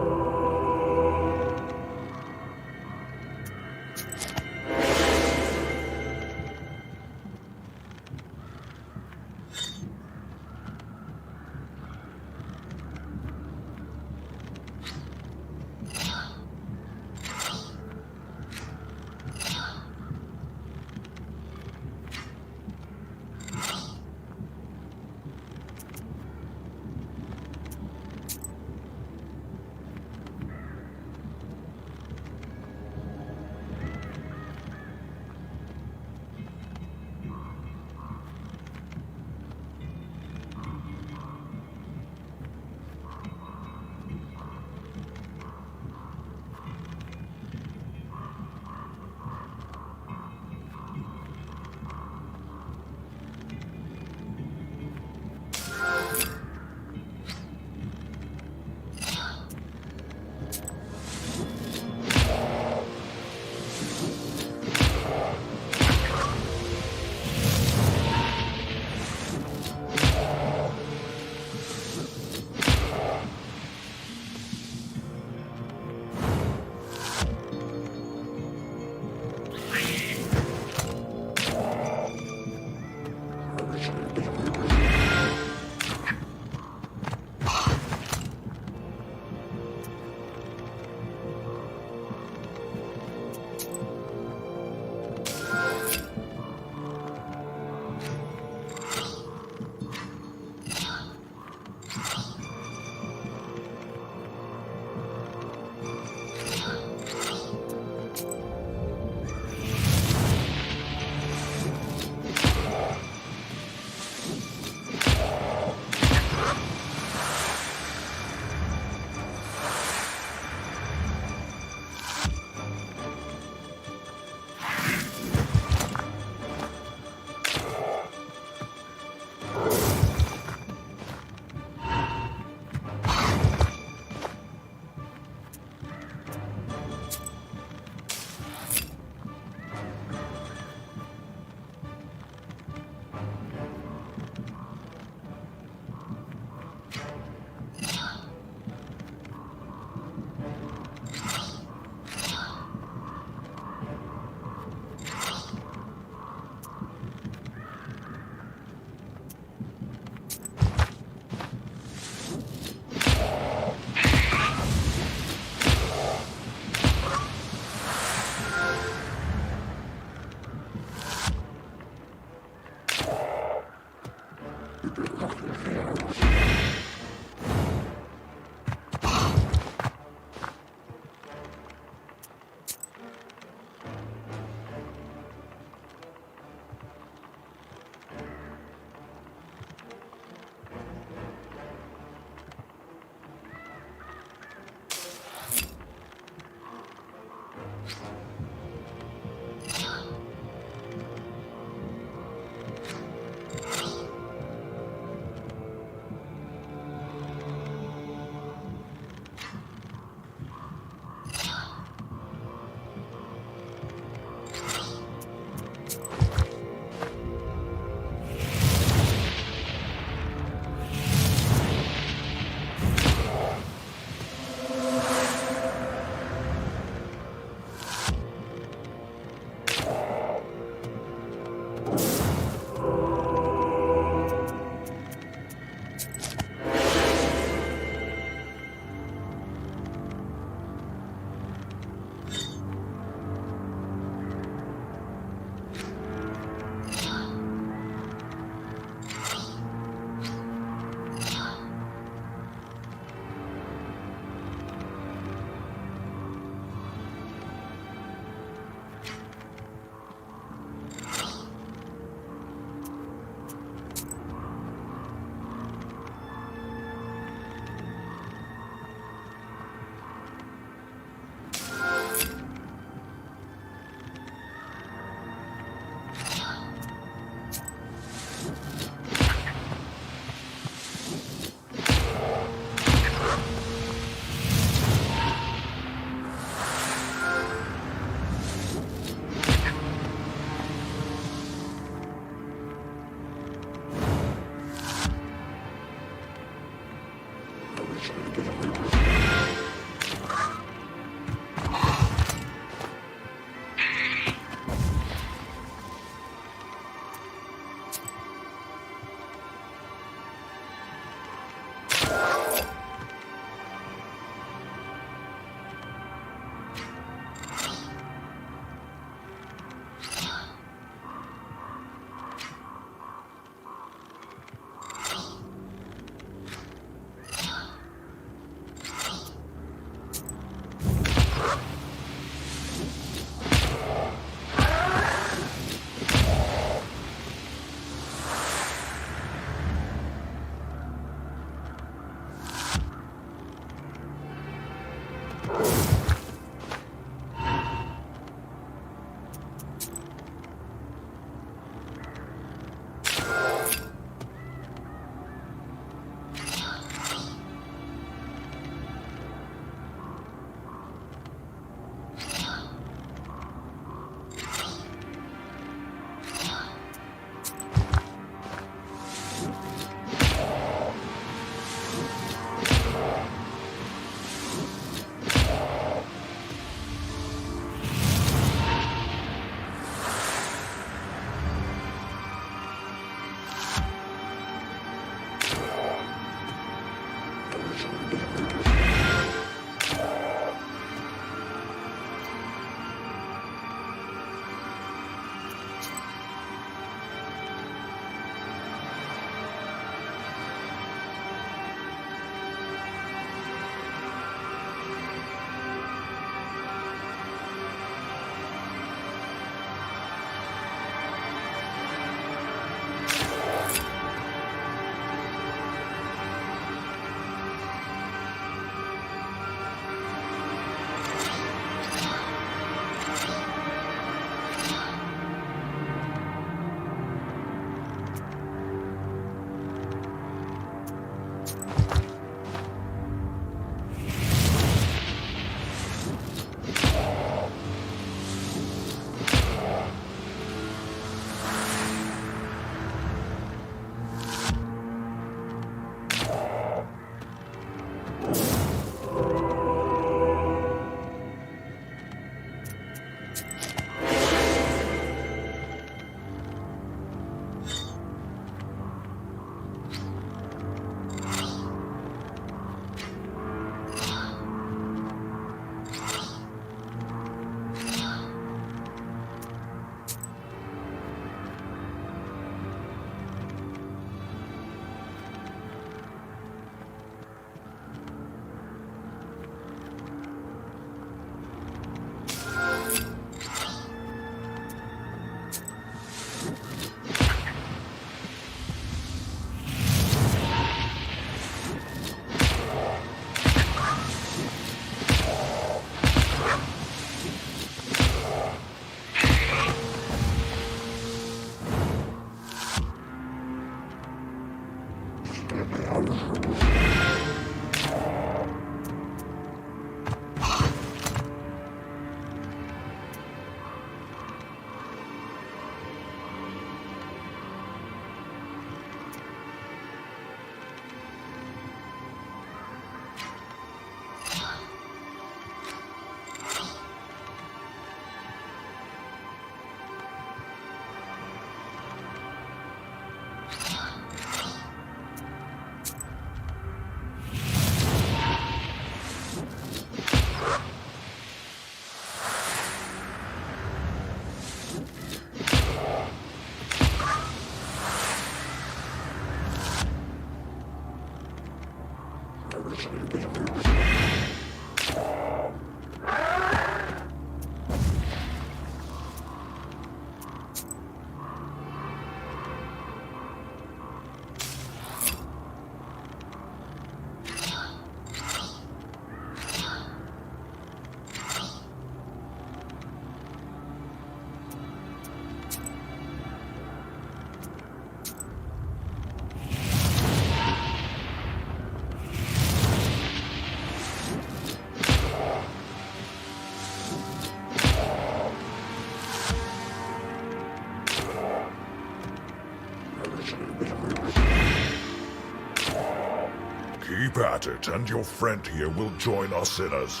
Keep at it, and your friend here will join our sinners.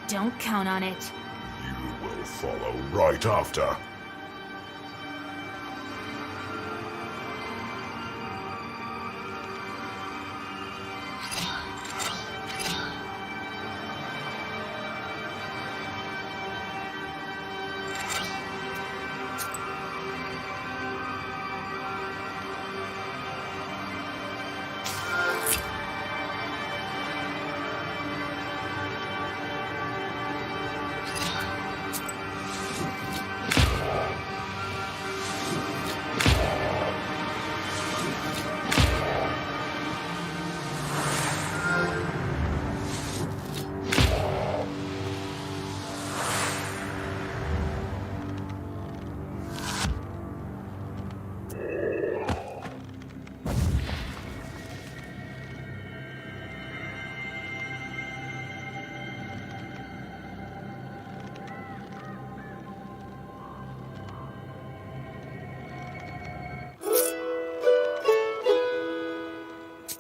Don't count on it. You will follow right after.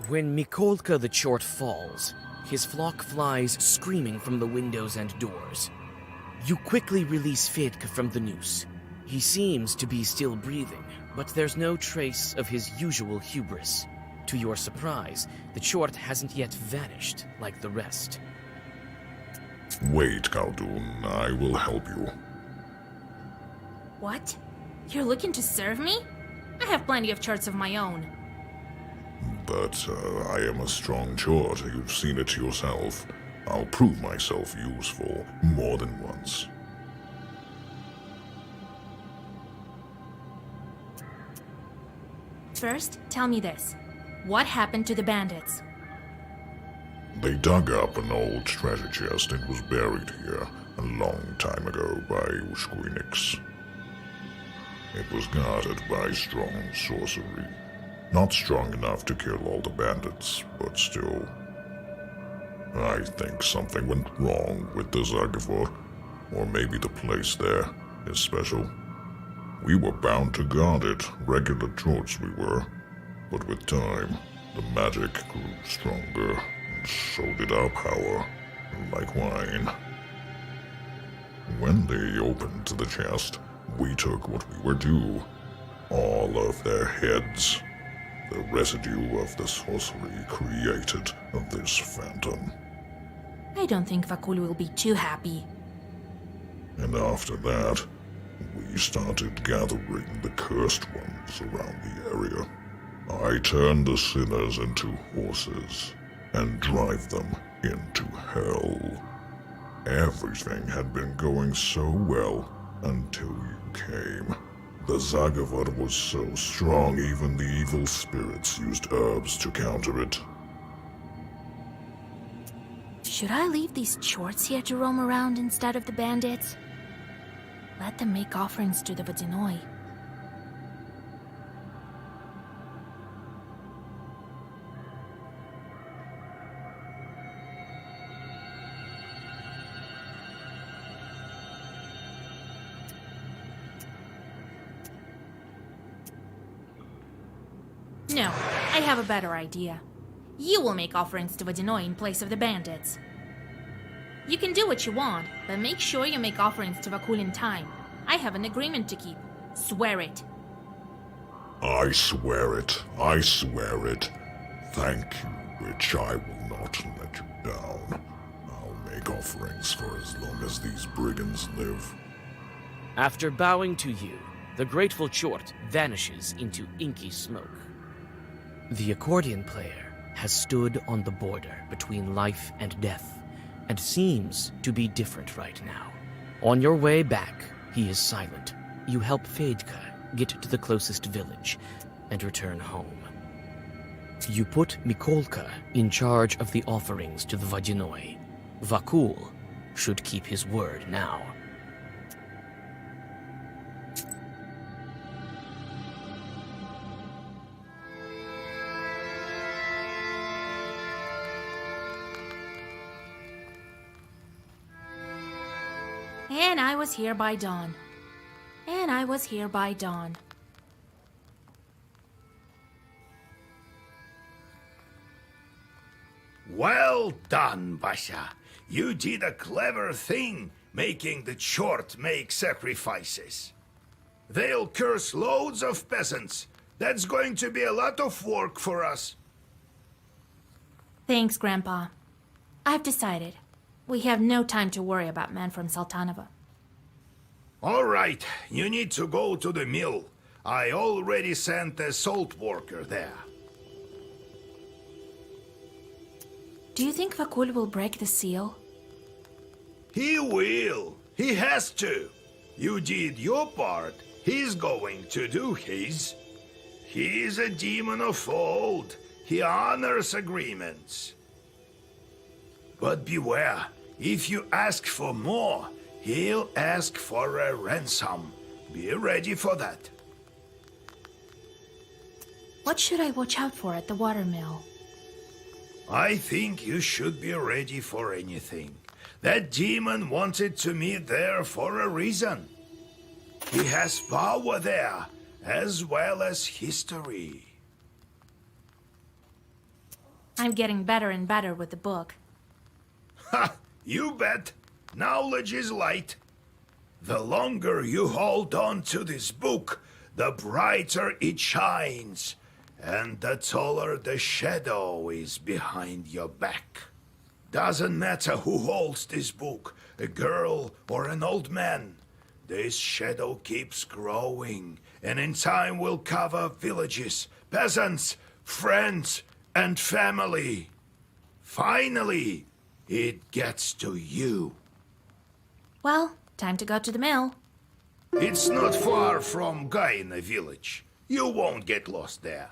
When Mikolka the Chort falls, his flock flies screaming from the windows and doors. You quickly release Fedka from the noose. He seems to be still breathing, but there's no trace of his usual hubris. To your surprise, the Chort hasn't yet vanished like the rest. Wait, Khaldun, I will help you. What? You're looking to serve me? I have plenty of charts of my own. But I am a strong Chort, you've seen it yourself. I'll prove myself useful more than once. First, tell me this. What happened to the bandits? They dug up an old treasure chest and was buried here a long time ago by Ushkuinix. It was guarded by strong sorcery. Not strong enough to kill all the bandits, but still. I think something went wrong with the Zagavor, or maybe the place there is special. We were bound to guard it, regular Chorts we were, but with time, the magic grew stronger, and so did our power, like wine. When they opened the chest, we took what we were due, all of their heads. The residue of the sorcery created this phantom. I don't think Vakul will be too happy. And after that, we started gathering the cursed ones around the area. I turned the sinners into horses and drive them into hell. Everything had been going so well until you came. The Zagavor was so strong, even the evil spirits used herbs to counter it. Should I leave these Chorts here to roam around instead of the bandits? Let them make offerings to the Vodinoi. No, I have a better idea. You will make offerings to Vodinoi in place of the bandits. You can do what you want, but make sure you make offerings to Vakul in time. I have an agreement to keep. Swear it. I swear it. I swear it. Thank you, witch. I will not let you down. I'll make offerings for as long as these brigands live. After bowing to you, the grateful Chort vanishes into inky smoke. The accordion player has stood on the border between life and death, and seems to be different right now. On your way back, he is silent. You help Fedka get to the closest village and return home. You put Mikolka in charge of the offerings to the Vodinoi. Vakul should keep his word now. And I was here by dawn. And I was here by dawn. Well done, Basha. You did a clever thing, making the Chort make sacrifices. They'll curse loads of peasants. That's going to be a lot of work for us. Thanks, Grandpa. I've decided. We have no time to worry about men from Sultanova. All right, you need to go to the mill. I already sent a salt worker there. Do you think Vakul will break the seal? He will. He has to. You did your part. He's going to do his. He's a demon of old. He honors agreements. But beware. If you ask for more, he'll ask for a ransom. Be ready for that. What should I watch out for at the watermill? I think you should be ready for anything. That demon wanted to meet there for a reason. He has power there, as well as history. I'm getting better and better with the book. Ha! You bet. Knowledge is light. The longer you hold on to this book, the brighter it shines, and the taller the shadow is behind your back. Doesn't matter who holds this book, a girl or an old man. This shadow keeps growing, and in time will cover villages, peasants, friends, and family. Finally, it gets to you. Well, time to go to the mill. It's not far from Gaina village. You won't get lost there.